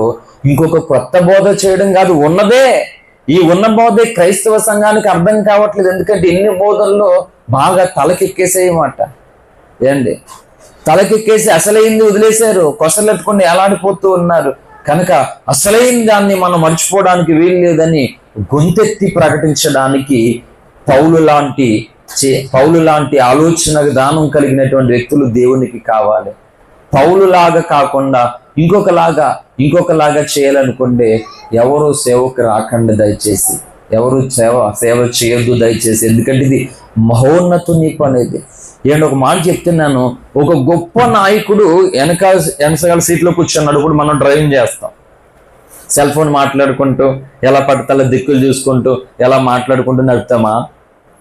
ఇంకొక కొత్త బోధ చేయడం కాదు, ఉన్నదే. ఈ ఉన్న బోధే క్రైస్తవ సంఘానికి అర్థం కావట్లేదు. ఎందుకంటే ఇన్ని బోధల్లో బాగా తలకెక్కేసేయమాట. ఏండి, తలకెక్కేసి అసలైంది వదిలేశారు, కొసలెట్టుకుని ఎలాడిపోతూ ఉన్నారు. కనుక అసలైన దాన్ని మనం మర్చిపోవడానికి వీలు లేదని గొంతెత్తి ప్రకటించడానికి పౌలు లాంటి ఆలోచన విధానం కలిగినటువంటి వ్యక్తులు దేవునికి కావాలి. పౌలులాగా కాకుండా ఇంకొకలాగా చేయాలనుకుంటే ఎవరు సేవకు రాకండి దయచేసి, ఎవరు సేవ చేయొద్దు దయచేసి. ఎందుకంటే ఇది మహోన్నతుని పని. ఏంటి ఒక మాట చెప్తున్నాను, ఒక గొప్ప నాయకుడు వెనకాల సీట్లో కూర్చున్నాడు. ఇప్పుడు మనం డ్రైవింగ్ చేస్తాం, సెల్ ఫోన్ మాట్లాడుకుంటూ ఎలా పడతల దిక్కులు చూసుకుంటూ ఎలా మాట్లాడుకుంటూ నడుపుతామా?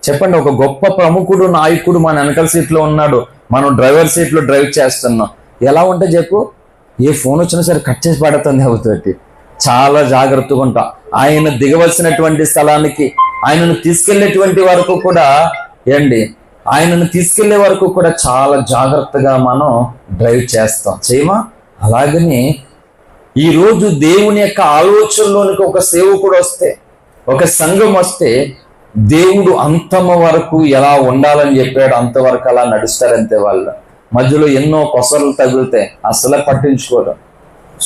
చెప్పండి. ఒక గొప్ప ప్రముఖుడు నాయకుడు మన వెనకాల సీట్లో ఉన్నాడు, మనం డ్రైవర్ సీట్లో డ్రైవ్ చేస్తున్నాం. ఎలా ఉంటే చెప్పు, ఏ ఫోన్ వచ్చినా సరే కట్ చేసి పడుతుంది అవుతుంది. చాలా జాగ్రత్తగా ఉంటాం. ఆయన దిగవలసినటువంటి స్థలానికి, ఆయనను తీసుకెళ్లేటువంటి వరకు కూడా ఆయనను తీసుకెళ్లే వరకు కూడా చాలా జాగ్రత్తగా మనం డ్రైవ్ చేస్తాం, చేయమా? అలాగని ఈరోజు దేవుని యొక్క ఆలోచనలోనికి ఒక సేవకుడు వస్తే, ఒక సంఘం వస్తే, దేవుడు అంతమ వరకు ఎలా ఉండాలని చెప్పాడు అంతవరకు అలా నడుస్తారంతే. వాళ్ళు మధ్యలో ఎన్నో కొసలు తగులుతాయి, అసలే పట్టించుకోరు.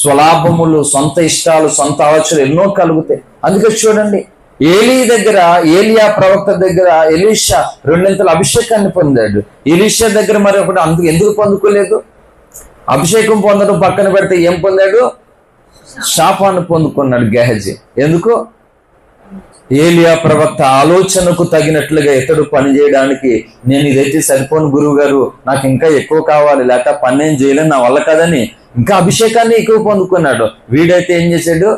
స్వలాభములు, సొంత ఇష్టాలు, సొంత ఆలోచనలు ఎన్నో కలుగుతాయి. అందుకే చూడండి, ఏలియా ప్రవక్త దగ్గర ఎలీషా 2 అభిషేకాన్ని పొందాడు. ఎలీషా దగ్గర మరి ఒకటి ఎందుకు పొందుకోలేదు? అభిషేకం పొందడం పక్కన పెడితే ఏం పొందాడు? శాపాన్ని పొందుకున్నాడు గెహజీ. ఎందుకు? ఏలియా ప్రవక్త ఆలోచనకు తగినట్లుగా ఇతడు పని చేయడానికి, నేను ఇదైతే సరిపోను గురువు గారు, నాకు ఇంకా ఎక్కువ కావాలి, లేక పని ఏం చేయలేను, నా వల్ల కదని ఇంకా అభిషేకాన్ని ఎక్కువ పొందుకున్నాడు. వీడైతే ఏం చేశాడు?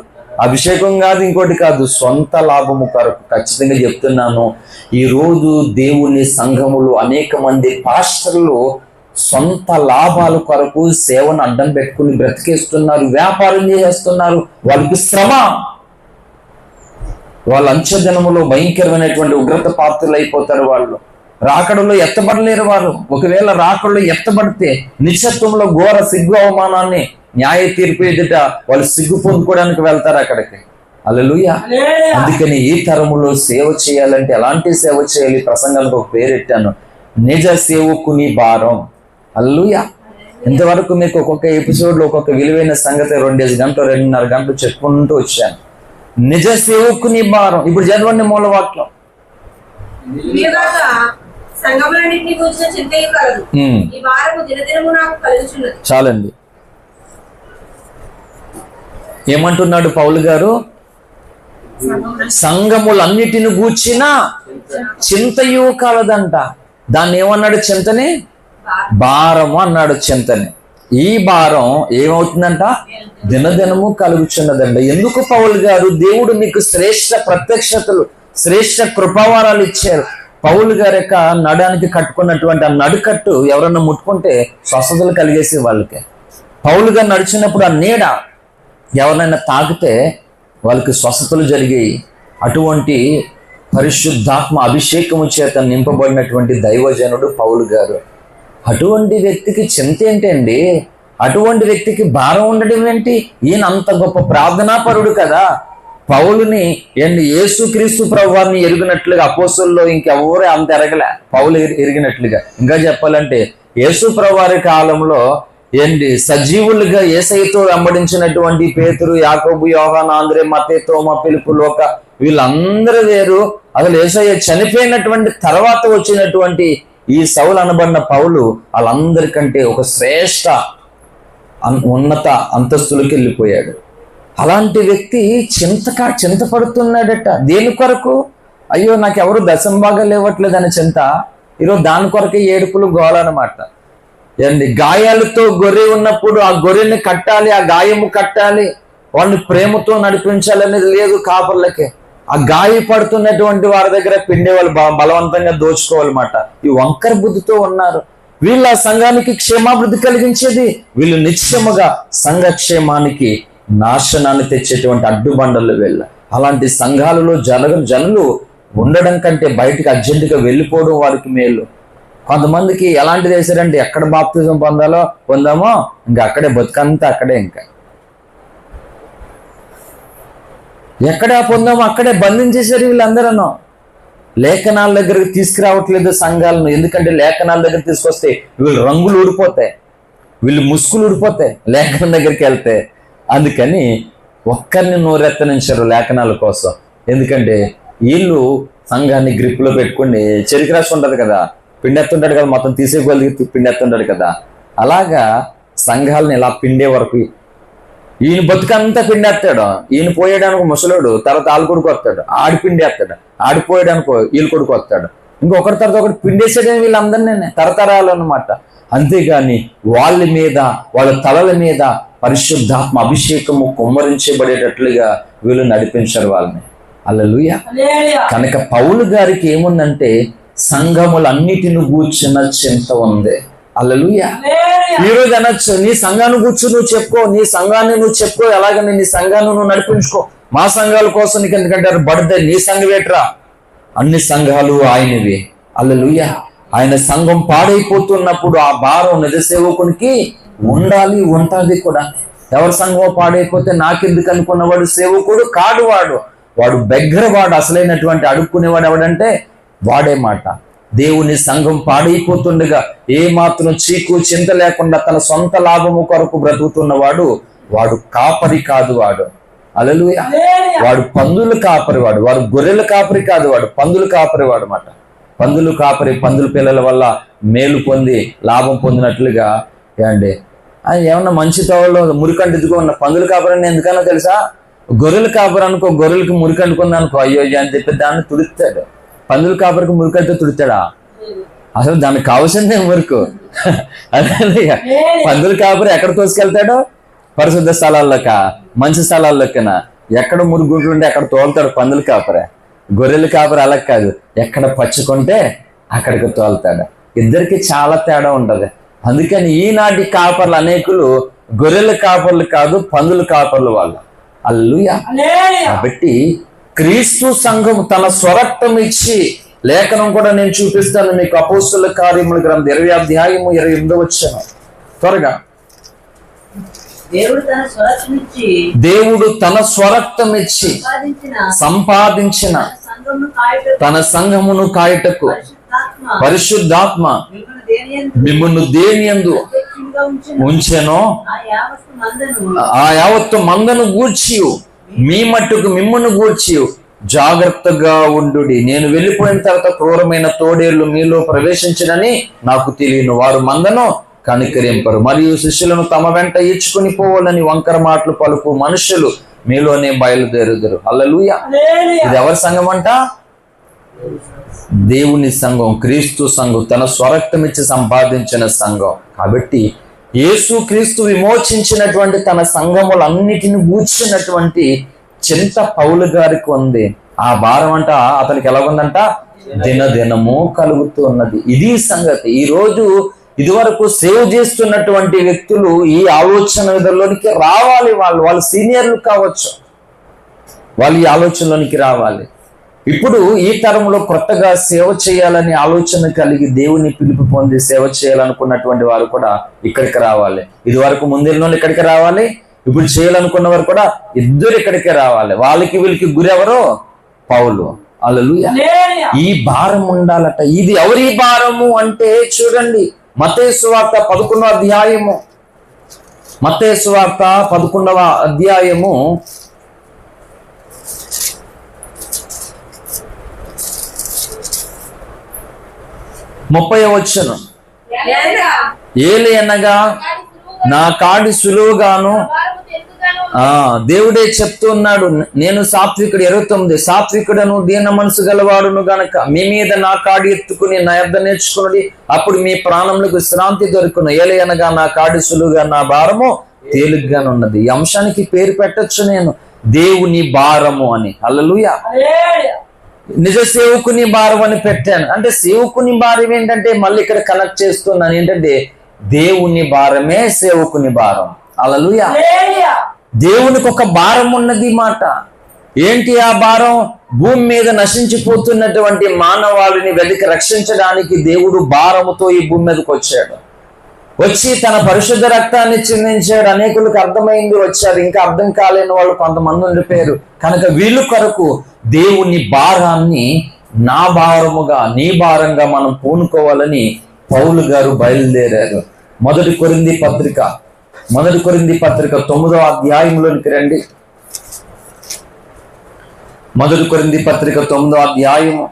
అభిషేకం కాదు, ఇంకోటి కాదు, సొంత లాభము కొరకు. ఖచ్చితంగా చెప్తున్నాను, ఈరోజు దేవుని సంఘములు అనేక మంది పాస్టర్లు సొంత లాభాల కొరకు సేవను అడ్డం పెట్టుకుని బ్రతికేస్తున్నారు, వ్యాపారం చేసేస్తున్నారు. వాళ్ళకి శ్రమ, వాళ్ళ అంచెదినములో భయంకరమైనటువంటి ఉగ్రత పాత్రలు అయిపోతారు. వాళ్ళు రాకడలో ఎత్తబడలేరు. వారు ఒకవేళ రాకడలో ఎత్తబడితే నిశ్చత్వంలో ఘోర సిగ్గు అవమానాన్ని, న్యాయ తీర్పు ఎదుట వాళ్ళు సిగ్గు పొందుకోవడానికి వెళ్తారు అక్కడికి. హల్లెలూయా. అందుకని ఈ తరములో సేవ చేయాలంటే ఎలాంటి సేవ చేయాలి? ప్రసంగానికి ఒక పేరెట్టాను, నిజ సేవకుని భారం. హల్లెలూయా. ఇంతవరకు మీకు ఒక్కొక్క ఎపిసోడ్లో ఒక్కొక్క విలువైన సంగతి 2 గంటలు 2.5 గంటలు చెప్పుకుంటూ వచ్చాను. నిజ సేవకుని భారం. ఇప్పుడు చదవండి మూలవాక్యం. చాలండి. ఏమంటున్నాడు పౌలు గారు? సంఘములన్నిటిని గూర్చిన చింతయు కలదంట. దాన్ని ఏమన్నాడు? చింతని భారము అన్నాడు. చింతని. ఈ భారం ఏమవుతుందంట? దినదినము కలుగుచున్నదండి. ఎందుకు పౌలు గారు? దేవుడు మీకు శ్రేష్ఠ ప్రత్యక్షతలు, శ్రేష్ఠ కృపావారాలు ఇచ్చారు. పౌలు గారి యొక్క నడానికి కట్టుకున్నటువంటి ఆ నడుకట్టు ఎవరన్నా ముట్టుకుంటే స్వస్థతలు కలిగేసి వాళ్ళకి. పౌలు గారు నడిచినప్పుడు ఆ నీడ ఎవరినైనా తాకితే వాళ్ళకి స్వస్థతలు జరిగాయి. అటువంటి పరిశుద్ధాత్మ అభిషేకము చేత నింపబడినటువంటి దైవజనుడు పౌలు గారు. అటువంటి వ్యక్తికి చింత ఏంటండి? అటువంటి వ్యక్తికి భారం ఉండడం ఏంటి? ఈయన అంత గొప్ప ప్రార్థనాపరుడు కదా. పౌలుని యేసుక్రీస్తు ప్రభువారిని ఎరిగినట్లుగా అపోస్తలుల్లో ఇంకెవరూ అంత ఎరగలే పౌలు ఎరిగినట్లుగా. ఇంకా చెప్పాలంటే యేసు ప్రభువారి కాలంలో సజీవులుగా యేసయ్యతో వెంబడించినటువంటి పేతురు, యాకోబు, యోహాను, ఆంద్రే, మత్తయి, తోమా, ఫిలిప్పు, లూకా వీళ్ళందరూ వేరు. అసలు యేసయ్య చనిపోయినటువంటి తర్వాత వచ్చినటువంటి ఈ సౌలు అనబడిన పౌలు వాళ్ళందరికంటే ఒక శ్రేష్ఠ ఉన్నత అంతస్తులకి వెళ్ళిపోయాడు. అలాంటి వ్యక్తి చింతపడుతున్నాడట. దేని కొరకు? అయ్యో నాకు ఎవరు దశంభాగాలు ఇవ్వట్లేదు అని చింత. ఈరోజు దాని కొరకే ఏడుపులు గోలనమాట. గాయాలతో గొర్రె ఉన్నప్పుడు ఆ గొర్రెని కట్టాలి, ఆ గాయము కట్టాలి, వాళ్ళని ప్రేమతో నడిపించాలనేది లేదు కాపర్లకే. ఆ గాయపడుతున్నటువంటి వారి దగ్గర పిండే వాళ్ళు బలవంతంగా దోచుకోవాలన్నమాట. ఈ వంకర బుద్ధితో ఉన్నారు వీళ్ళు. ఆ సంఘానికి క్షేమాభివృద్ధి కలిగించేది వీళ్ళు. నిశ్చయముగా సంఘక్షేమానికి నాశనాన్ని తెచ్చేటువంటి అడ్డుబండలు వీళ్ళ. అలాంటి సంఘాలలో జనులు ఉండడం కంటే బయటికి అర్జెంటుగా వెళ్ళిపోవడం వారికి మేలు. కొంతమందికి ఎలాంటిది వేశారంటే ఎక్కడ బాప్తిజం పొందామో ఇంకా అక్కడే బతుకంతా అక్కడే, ఇంకా ఎక్కడ పొందామో అక్కడే బంధించేశారు వీళ్ళందరూ. లేఖనాల దగ్గరకు తీసుకురావట్లేదు సంఘాలను. ఎందుకంటే లేఖనాల దగ్గర తీసుకొస్తే వీళ్ళు రంగులు ఊడిపోతాయి, వీళ్ళు ముసుగులు ఊడిపోతాయి లేఖనం దగ్గరికి వెళ్తే. అందుకని ఒక్కరిని నోరెత్తనించారు లేఖనాల కోసం. ఎందుకంటే వీళ్ళు సంఘాన్ని గ్రిప్లో పెట్టుకుని చెరికి రాసి ఉంటుంది కదా, పిండెత్తుంటాడు కదా, మొత్తం తీసేయగలిగి పిండెత్తుంటాడు కదా. అలాగా సంఘాలను ఇలా పిండే వరకు ఈయన బతుకంతా పిండేస్తాడు. ఈయన పోయేడానికి ముసలోడు, తర్వాత ఆళ్ళ కొడుకు వస్తాడు, ఆడి పిండేస్తాడు. ఆడిపోయేడానికి వీళ్ళ కొడుకు వస్తాడు. ఇంకొకరి తర్వాత ఒకటి పిండేసేయడం వీళ్ళందరినీ తరతరాలు అన్నమాట. అంతేగాని వాళ్ళ మీద, వాళ్ళ తలల మీద పరిశుద్ధాత్మ అభిషేకము కుమ్మరించబడేటట్లుగా వీళ్ళు నడిపించారు వాళ్ళని. హల్లెలూయా. కనుక పౌలు గారికి ఏముందంటే సంఘములన్నిటిని గూర్చిన చింత ఉంది. హల్లెలూయా. ఈరోజు అనొచ్చు, నీ సంఘాన్ని కూర్చు, నువ్వు చెప్పుకో, నీ సంఘాన్ని నువ్వు చెప్పుకో, ఎలాగని నీ సంఘాన్ని నువ్వు నడిపించుకో. మా సంఘాల కోసం నీకు ఎందుకంటే బడితే నీ సంఘమేట్రా, అన్ని సంఘాలు ఆయనవి. హల్లెలూయా. ఆయన సంఘం పాడైపోతున్నప్పుడు ఆ భారం నిజ సేవకునికి ఉండాలి, ఉంటుంది కూడా. ఎవరి సంఘం పాడైపోతే నాకెందుకు అనుకున్నవాడు సేవకుడు కాడు. వాడు బెగ్గరవాడు. అసలైనటువంటి అడుక్కునేవాడు ఎవడంటే వాడే మాట. దేవుని సంఘం పాడైపోతుండగా ఏ మాత్రం చీకు చింత లేకుండా తన సొంత లాభము కొరకు బ్రతుకుతున్నవాడు వాడు కాపరి కాదు. హల్లెలూయా. వాడు పందుల కాపరి. వాడు గొర్రెల కాపరి కాదు, వాడు పందుల కాపరి వాడు మాట. పందులు కాపరి పందుల పిల్లల వల్ల మేలు పొంది లాభం పొందినట్లుగా ఏమన్నా మంచి తోవలో మురికంటిదిగో ఉన్న పందుల కాపరని ఎందుకన్నా తెలుసా? గొర్రెల కాపరి అనుకో, గొర్రెలకి మురికంటుకుంది అనుకో, అయ్యో అని చెప్పి దాన్ని తుడుస్తాడు. పందుల కాపరికి మురికంటే తుడుతాడా? అసలు దానికి కావాల్సిందే మురుకు. అదే పందుల కాపరి ఎక్కడ తోసుకెళ్తాడో పరిశుద్ధ స్థలాల్లోక, మంచి స్థలాల్లోకినా. ఎక్కడ మురుగుంటుంటే అక్కడ తోలుతాడు పందుల కాపరే. గొర్రెల కాపరి అలా కాదు, ఎక్కడ పచ్చుకుంటే అక్కడికి తోలుతాడు. ఇద్దరికి చాలా తేడా ఉంటది. అందుకని ఈనాటి కాపర్లు అనేకులు గొర్రెల కాపర్లు కాదు, పందుల కాపర్లు వాళ్ళు. హల్లెలూయా. కాబట్టి క్రీస్తు సంఘం తన స్వరక్తం ఇచ్చి, లేఖనం కూడా నేను చూపిస్తాను మీకు, అపోస్తలుల కార్యముల గ్రంథం 20వ అధ్యాయము 28వ వచనం. త్వరగా. దేవుడు తన స్వరక్తం ఇచ్చి సంపాదించిన తన సంఘమును కాయుటకు పరిశుద్ధాత్మ మిమ్మును దేనియందు ఉంచెనో ఆ యావత్తు మందను గూర్చి మీ మట్టుకు మిమ్మును గూర్చి జాగ్రత్తగా ఉండుడి. నేను వెళ్ళిపోయిన తర్వాత క్రూరమైన తోడేళ్లు మీలో ప్రవేశించడని నాకు తెలియను. వారు మందను కనికరింపరు, మరియు శిష్యులను తమ వెంట ఈడ్చుకుని పోవాలని వంకర మాటలు పలుకు మనుషులు మీలోనే బయలుదేరుదురు. హల్లెలూయా. ఇది ఎవరి సంఘం అంట? దేవుని సంఘం, క్రీస్తు సంఘం, తన స్వరక్తం ఇచ్చి సంపాదించిన సంఘం. కాబట్టి యేసు క్రీస్తు విమోచించినటువంటి తన సంఘములన్నిటిని కూర్చున్నటువంటి చింత పౌలు గారికి ఉంది. ఆ భారం అంట అతనికి ఎలాగుందంట? దినదినము కలుగుతూ ఉన్నది. ఇది సంగతి. ఈ రోజు ఇదివరకు సేవ్ చేస్తున్నటువంటి వ్యక్తులు ఈ ఆలోచన విధంలోనికి రావాలి. వాళ్ళు సీనియర్లు కావచ్చు, వాళ్ళు ఈ ఆలోచనలోనికి రావాలి. ఇప్పుడు ఈ తరంలో కొత్తగా సేవ చేయాలని ఆలోచన కలిగి దేవుని పిలుపు పొంది సేవ చేయాలనుకున్నటువంటి వారు కూడా ఇక్కడికి రావాలి. ఇది వరకు ముందెళ్ళిన వాళ్ళు ఇక్కడికి రావాలి, ఇప్పుడు చేయాలనుకున్న వారు కూడా ఇద్దరు ఇక్కడికే రావాలి. వాళ్ళకి వీళ్ళకి గురెవరో? పౌలు. హల్లెలూయా. ఈ భారం ఉండాలట. ఇది ఎవరి భారము అంటే చూడండి, మత్తయి సువార్త 11వ అధ్యాయము, మత్తయి సువార్త 11వ అధ్యాయము 30వ వచనం. ఏలయనగా నా కాడి సులువుగాను. దేవుడే చెప్తున్నాడు, నేను సాత్వికుడు. 29 సాత్వికుడను దీన మనసు గలవాడును గనక మీ మీద నా కాడి ఎత్తుకుని నా యొద్ద నేర్చుకున్నది, అప్పుడు మీ ప్రాణములకు విశ్రాంతి దొరుకును. ఏలయనగా నా కాడి సులువుగా నా భారము తేలిగ్గానున్నది. ఈ అంశానికి పేరు పెట్టొచ్చు నేను, దేవుని భారము అని. హల్లెలూయా. నిజ సేవకుని భారం అని పెట్టాను. అంటే సేవకుని భారం ఏంటంటే మళ్ళీ ఇక్కడ కనెక్ట్ చేస్తున్నాను ఏంటంటే దేవుని భారమే సేవకుని భారం. హల్లెలూయా. దేవునికి ఒక భారం ఉన్నది మాట. ఏంటి ఆ భారం? భూమి మీద నశించిపోతున్నటువంటి మానవాళిని వెతికి రక్షించడానికి దేవుడు భారముతో ఈ భూమి మీదకి వచ్చాడు. వచ్చి తన పరిశుద్ధ రక్తాన్ని చిందించాడు. అనేకులకు అర్థమైంది, వచ్చారు. ఇంకా అర్థం కాలేని వాళ్ళు కొంతమంది ఉండిపోయారు. కనుక వీళ్ళు కొరకు దేవుని భారాన్ని నా భారముగా, నీ భారంగా మనం పూనుకోవాలని పౌలు గారు బయలుదేరారు. మొదటి కొరింథీ పత్రిక 9వ అధ్యాయంలోనికి రండి. మొదటి కొరింథీ పత్రిక 9వ అధ్యాయము.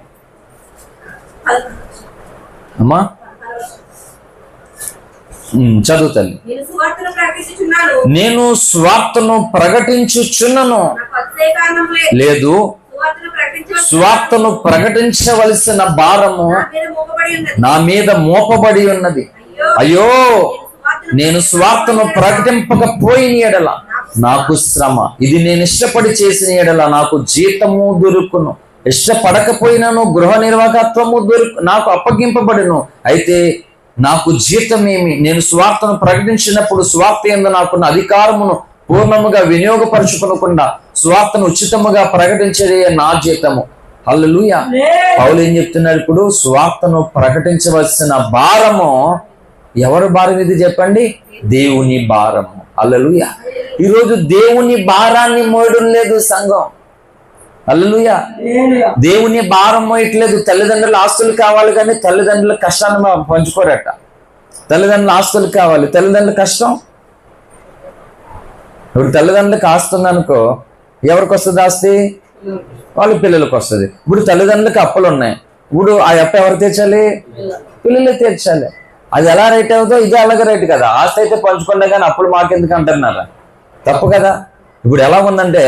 అమ్మా చదువు తల్లి. నేను స్వార్థను ప్రకటించుచున్నను. లేదు, స్వార్థను ప్రకటించవలసిన భారము నా మీద మోపబడి ఉన్నది. అయ్యో, నేను స్వార్థను ప్రకటింపకపోయిన ఎడల నాకు శ్రమ. ఇది నేను ఇష్టపడి చేసిన ఎడల నాకు జీతము దొరుకును. ఇష్టపడకపోయినను గృహ నిర్వాహకత్వము నాకు అప్పగింపబడును. అయితే నాకు జీతమేమి? నేను స్వార్థను ప్రకటించినప్పుడు స్వార్థ యందు నాకున్న అధికారమును పూర్ణముగా వినియోగపరచుకోకుండా స్వార్థను ఉచితముగా ప్రకటించే నా జీతము. హల్లెలూయా. పౌలు ఏం చెప్తున్నాడు ఇప్పుడు? స్వార్థను ప్రకటించవలసిన భారము ఎవరి భారం ఇది చెప్పండి? దేవుని భారము. హల్లెలూయా. ఈరోజు దేవుని భారాన్ని మోయడం లేదు సంఘం. హల్లెలూయా. దేవుని భారం మోయట్లేదు. తల్లిదండ్రుల ఆస్తులు కావాలి కానీ తల్లిదండ్రుల కష్టాన్ని పంచుకోరట. తల్లిదండ్రుల ఆస్తులు కావాలి, తల్లిదండ్రుల కష్టం. ఇప్పుడు తల్లిదండ్రులకు ఆస్తుంది అనుకో, ఎవరికి వస్తుంది ఆస్తి? వాళ్ళ పిల్లలకు వస్తుంది. ఇప్పుడు తల్లిదండ్రులకు అప్పులు ఉన్నాయి. ఇప్పుడు ఆ అప్పు ఎవరు తీర్చాలి? పిల్లలే తీర్చాలి. అది ఎలా రైట్ అవుతుందో ఇది అలాగే రైట్ కదా. ఆస్తి అయితే పంచుకుంటే కానీ అప్పులు మాకెందుకు అంటున్నారా? తప్పు కదా. ఇప్పుడు ఎలా ఉందంటే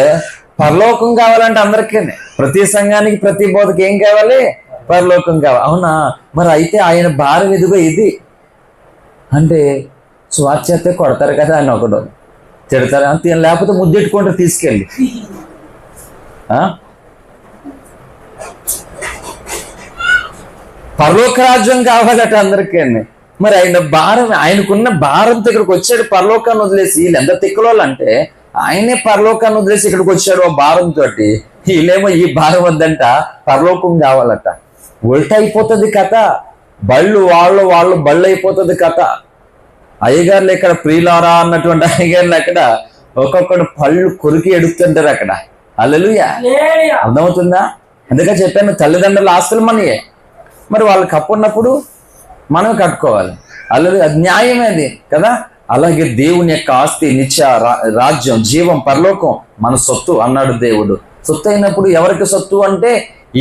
పరలోకం కావాలంటే అందరికీ, ప్రతి సంఘానికి ప్రతి బోధకి ఏం కావాలి? పరలోకం కావాలి. అవునా? మరి అయితే ఆయన భారం ఇదిగో ఇది అంటే స్వాచ్ఛతే కొడతారు కదా అని ఒకడు తిడతారు, అంతే. లేకపోతే ముద్దెట్టుకుంటే తీసుకెళ్ళి పరలోక రాజ్యం కావాలట అందరికీ. మరి ఆయన భారం, ఆయనకున్న భారంతో ఇక్కడికి వచ్చాడు. పరలోకాన్ని వదిలేసి వీళ్ళు ఎంత తిక్కలోళ్ళు అంటే ఆయనే పరలోకాన్ని వదిలేసి ఇక్కడికి వచ్చాడు ఆ భారంతో. వీళ్ళేమో ఈ భారం వద్దంట, పరలోకం కావాలట. ఉల్టా అయిపోతుంది కథ. వాళ్ళు బళ్ళు అయిపోతుంది కథ. అయ్యగారులు ఇక్కడ ప్రియులారా అన్నటువంటి అయ్యగారులు అక్కడ ఒక్కొక్కడు పళ్ళు కొరికి ఎడుతుంటారు అక్కడ. హల్లెలూయా. అర్థమవుతుందా? అందుకే చెప్పాను, తల్లిదండ్రుల ఆస్తులు మనయే. మరి వాళ్ళకి అప్పు ఉన్నప్పుడు మనం కట్టుకోవాలి. అలాగే అది న్యాయమేది కదా. అలాగే దేవుని యొక్క ఆస్తి, నిత్య రాజ్యం, జీవం, పరలోకం మన సొత్తు అన్నాడు దేవుడు. సొత్తు అయినప్పుడు ఎవరికి సొత్తు అంటే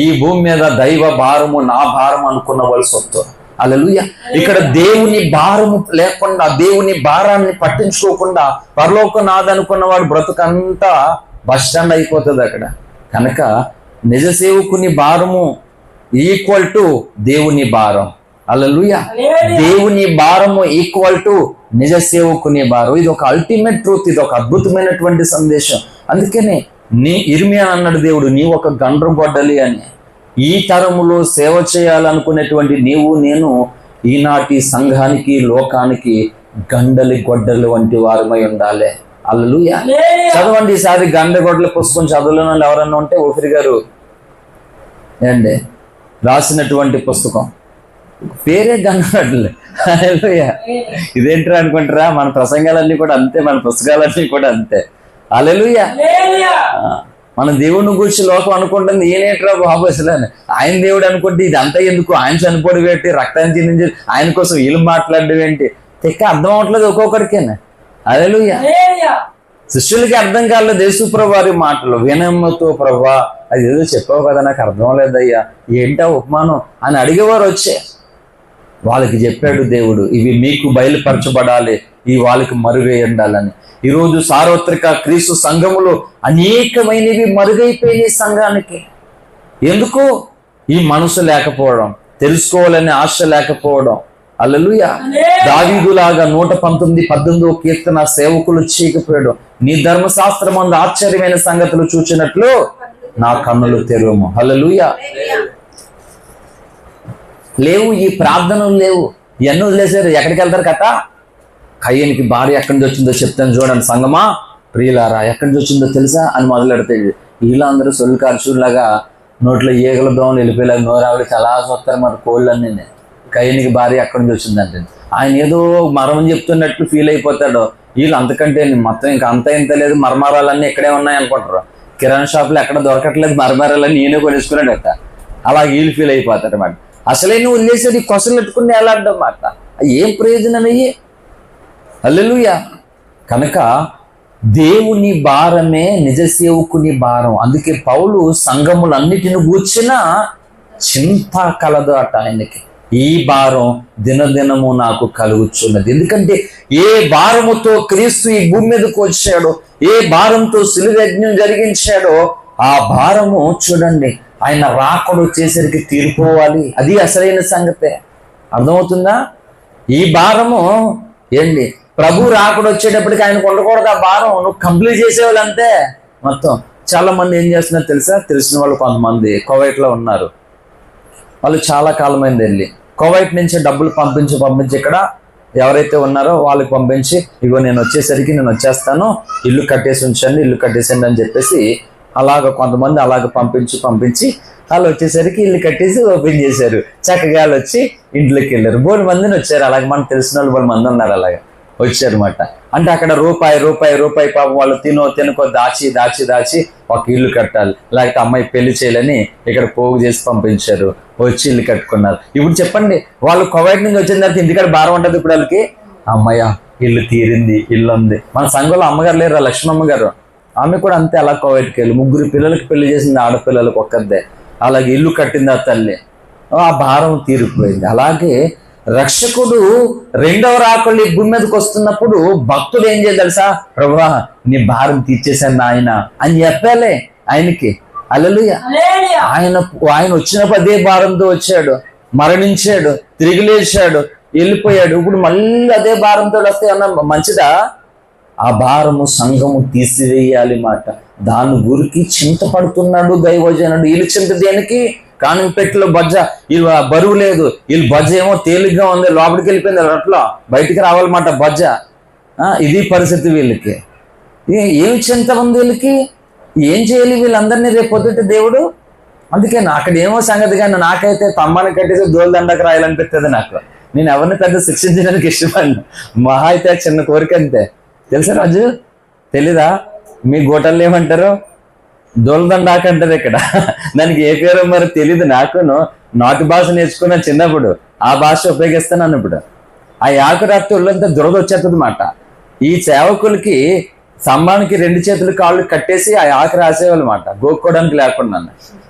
ఈ భూమి మీద దైవ భారము, నా భారము అనుకున్న వాళ్ళు సొత్తు. హల్లెలూయా. ఇక్కడ దేవుని భారము లేకుండా, దేవుని భారాన్ని పట్టించుకోకుండా పరలోకం నాదనుకున్న వాడు బ్రతుకంతా బస్ స్టాండ్ అయిపోతుంది అక్కడ. కనుక నిజ సేవకుని భారము ఈక్వల్ టు దేవుని భారం. హల్లెలూయా. దేవుని భారము ఈక్వల్ టు నిజ సేవకుని భారం. ఇది ఒక అల్టిమేట్ ట్రూత్, ఇది ఒక అద్భుతమైనటువంటి సందేశం. అందుకనే ఇర్మియా అన్నాడు దేవుడు, నీవు ఒక గండ్ర గొడ్డలి అని. ఈ తరములో సేవ చేయాలనుకునేటువంటి నీవు నేను ఈనాటి సంఘానికి, లోకానికి గండలి గొడ్డలి వంటి వారమై ఉండాలి. హల్లెలూయా. చదవండి ఈసారి గండ గొడ్డలి పుస్తకం చదవలేని వాళ్ళు ఎవరన్నా ఉంటే ఓఫిర్ గారు ఏండి రాసినటువంటి పుస్తకం పేరే గంగవడ్లే. హల్లెలూయా. ఇదేంట్రా అనుకుంటారా? మన ప్రసంగాలన్నీ కూడా అంతే, మన పుస్తకాలన్నీ కూడా అంతే. హల్లెలూయా. మన దేవుడిని గురించి లోకం అనుకుంటుంది ఈయనేట్రా బాబు అసలు అని. ఆయన దేవుడు అనుకుంటే ఇదంతా ఎందుకు, ఆయన చనిపోవడం ఏంటి, రక్తాన్ని చిందించి ఆయన కోసం వీళ్ళు మాట్లాడడం ఏంటి, తెక్క అర్థం అవట్లేదు ఒక్కొక్కడికేనా. హల్లెలూయా. శిష్యులకి అర్థం కాలేదు యేసుప్రభు వారి మాటలు. వినమ్ముతో ప్రభా అది ఏదో చెప్పావు కదా నాకు అర్థం లేదయ్యా, ఏంటా ఉపమానం అని అడిగేవారు వచ్చే. వాళ్ళకి చెప్పాడు దేవుడు, ఇవి మీకు బయలుపరచబడాలి, ఇవి వాళ్ళకి మరుగై ఉండాలని. ఈరోజు సార్వత్రిక క్రీస్తు సంఘములో అనేకమైనవి మరుగైపోయినాయి సంఘానికి. ఎందుకు? ఈ మనసు లేకపోవడం, తెలుసుకోవాలనే ఆశ లేకపోవడం. హల్లెలూయా. దావీదులాగా 119:18 కీర్తన సేవకులు చీకిపోయాడు, నీ ధర్మశాస్త్రం అందు ఆశ్చర్యమైన సంగతులు చూచినట్లు నా కన్నులు తెరుము. హల్లెలూయా. లేవు ఈ ప్రార్థనలు లేవు, ఇవన్నీ వదిలేశారు. ఎక్కడికి వెళ్తారు కథ? కయ్యనికి భార్య ఎక్కడి నుంచి వచ్చిందో చెప్తాను చూడండి సంగమా, ప్రియులారా ఎక్కడి నుంచి వచ్చిందో తెలుసా అని మొదలెడితే వీళ్ళందరూ సొల్లు కార్చులాగా నోట్లో ఈగల దోమలు వెళ్ళిపోయేలాగా నోరావిడి చాలా చూస్తారు మరి కోళ్ళన్నీ. కయ్యనికి భార్య ఎక్కడి నుంచి వచ్చిందంటే ఆయన ఏదో మరమని చెప్తున్నట్లు ఫీల్ అయిపోతాడు. వీళ్ళు అంతకంటే మొత్తం ఇంకా అంత ఇంత లేదు, మరమరాలన్నీ ఇక్కడే ఉన్నాయి అనుకుంటారు. కిరాణా షాపులో ఎక్కడ దొరకట్లేదు మరమరాలన్నీ నేనే కొనేసుకున్నాడట. అలా వీళ్ళు ఫీల్ అయిపోతారు అన్నమాట. అసలే నువ్వు వదిలేసేది కొసలు పెట్టుకుని ఎలాంటం మాట, ఏం ప్రయోజనం అయ్యి. హల్లెలూయా. కనుక దేవుని భారమే నిజ సేవకుని భారం. అందుకే పౌలు సంఘములన్నిటిని గూర్చిన చింత కలదు అట ఆయనకి. ఈ భారం దినదినము నాకు కలుగుచున్నది. ఎందుకంటే ఏ భారముతో క్రీస్తు ఈ భూమి మీదకు వచ్చాడో, ఏ భారంతో శిలువ యజ్ఞం జరిగించాడో ఆ భారము చూడండి ఆయన రాకడ వచ్చేసరికి తీరిపోవాలి. అది అసలైన సంగతే. అర్థమవుతుందా? ఈ భారము ఏంటి, ప్రభు రాకడ వచ్చేటప్పటికి ఆయనకు ఉండకూడదు ఆ భారం. నువ్వు కంప్లీట్ చేసేవాళ్ళు అంతే మొత్తం. చాలా మంది ఏం చేస్తున్నారు తెలుసా? తెలిసిన వాళ్ళు కొంతమంది కువైట్లో ఉన్నారు. వాళ్ళు చాలా కాలమైంది వెళ్ళి కువైట్ నుంచి డబ్బులు పంపించి ఇక్కడ ఎవరైతే ఉన్నారో వాళ్ళకి పంపించి, ఇగో నేను వచ్చేసరికి నేను వచ్చేస్తాను, ఇల్లు కట్టేసి ఉంచండి, ఇల్లు కట్టేసండి అని చెప్పేసి అలాగ కొంతమంది అలాగ పంపించి వాళ్ళు వచ్చేసరికి ఇల్లు కట్టేసి ఓపెన్ చేశారు. చక్కగా వాళ్ళు వచ్చి ఇంట్లోకి వెళ్ళారు. 3 మందిని వచ్చారు. అలాగే మనకు తెలిసిన వాళ్ళు 4 మంది ఉన్నారు. అలాగే వచ్చారన్నమాట. అంటే అక్కడ రూపాయి పాపం వాళ్ళు తినుకో దాచి ఒక ఇల్లు కట్టాలి, లేకపోతే అమ్మాయి పెళ్లి చేయాలని ఇక్కడ పోగు చేసి పంపించారు. వచ్చి ఇల్లు కట్టుకున్నారు. ఇప్పుడు చెప్పండి, వాళ్ళు కువైట్ నుంచి వచ్చిన తర్వాత ఇంటికాడ భారం ఉంటుంది. ఇప్పుడు వాళ్ళకి అమ్మయ్య ఇల్లు తీరింది, ఇల్లు ఉంది. మన సంఘంలో అమ్మగారు లేరు, లక్ష్మమ్మ గారు, ఆమె కూడా అంతే. అలా కువైట్కి వెళ్ళి 3 పిల్లలకి పెళ్లి చేసింది, ఆడపిల్లలకు ఒక్కదే. అలాగే ఇల్లు కట్టింది ఆ తల్లి, ఆ భారం తీరిపోయింది. అలాగే రక్షకుడు రెండవ రాకళ్ళు ఈ భూమి మీదకి వస్తున్నప్పుడు భక్తుడు ఏం చేయాలి తెలుసా? ప్రభువా నీ భారం తీర్చేశాను నాయన అని చెప్పాలి ఆయనకి. హల్లెలూయా. ఆయన వచ్చినప్పుడు అదే భారంతో వచ్చాడు, మరణించాడు, తిరిగి లేచాడు, వెళ్ళిపోయాడు. ఇప్పుడు మళ్ళీ అదే భారంతో వస్తే అన్న మంచిదా? ఆ భారము సంఘము తీసివేయాలి మాట. దాని గురికి చింతపడుతున్నాడు దైవజనుడు. వీళ్ళు చింత దేనికి? కాణం పెట్టిలో బజ్జ, వీళ్ళు బరువు లేదు, వీళ్ళు బజ్జ ఏమో తేలిగ్గా ఉంది, లోపలికి వెళ్ళిపోయింది, అట్లా బయటికి రావాలన్నమాట బజ్జ. ఇది పరిస్థితి వీళ్ళకి. ఏమి చింత ఉంది వీళ్ళకి? ఏం చేయాలి వీళ్ళందరినీ రేపు పొద్దుట దేవుడు? అందుకే అక్కడ ఏమో సంగతి, కానీ నాకైతే తమ్మని కట్టేసి దోలదండకు రాయాలనిపిస్తుంది నాకు. నేను ఎవరిని పెద్ద శిక్షించడానికి ఇష్టపడిన, మహా అయితే చిన్న కోరిక అంతే. తెలుసా రాజు? తెలీదా? మీ గోటల్లో ఏమంటారు? దూలదండాక అంటారు ఇక్కడ. దానికి ఏ పేరు మరి తెలియదు. నాకును నాటు భాష నేర్చుకున్న చిన్నప్పుడు ఆ భాష ఉపయోగిస్తున్నాను. ఇప్పుడు ఆ ఆకు రాస్తే ఒళ్ళంతా దురద వచ్చేస్తుంది మాట. ఈ సేవకులకి స్తంభానికి 2 చేతులు కాళ్ళు కట్టేసి ఆ ఆకు రాసేవాళ్ళు మాట, గోక్కోవడానికి లేకుండా.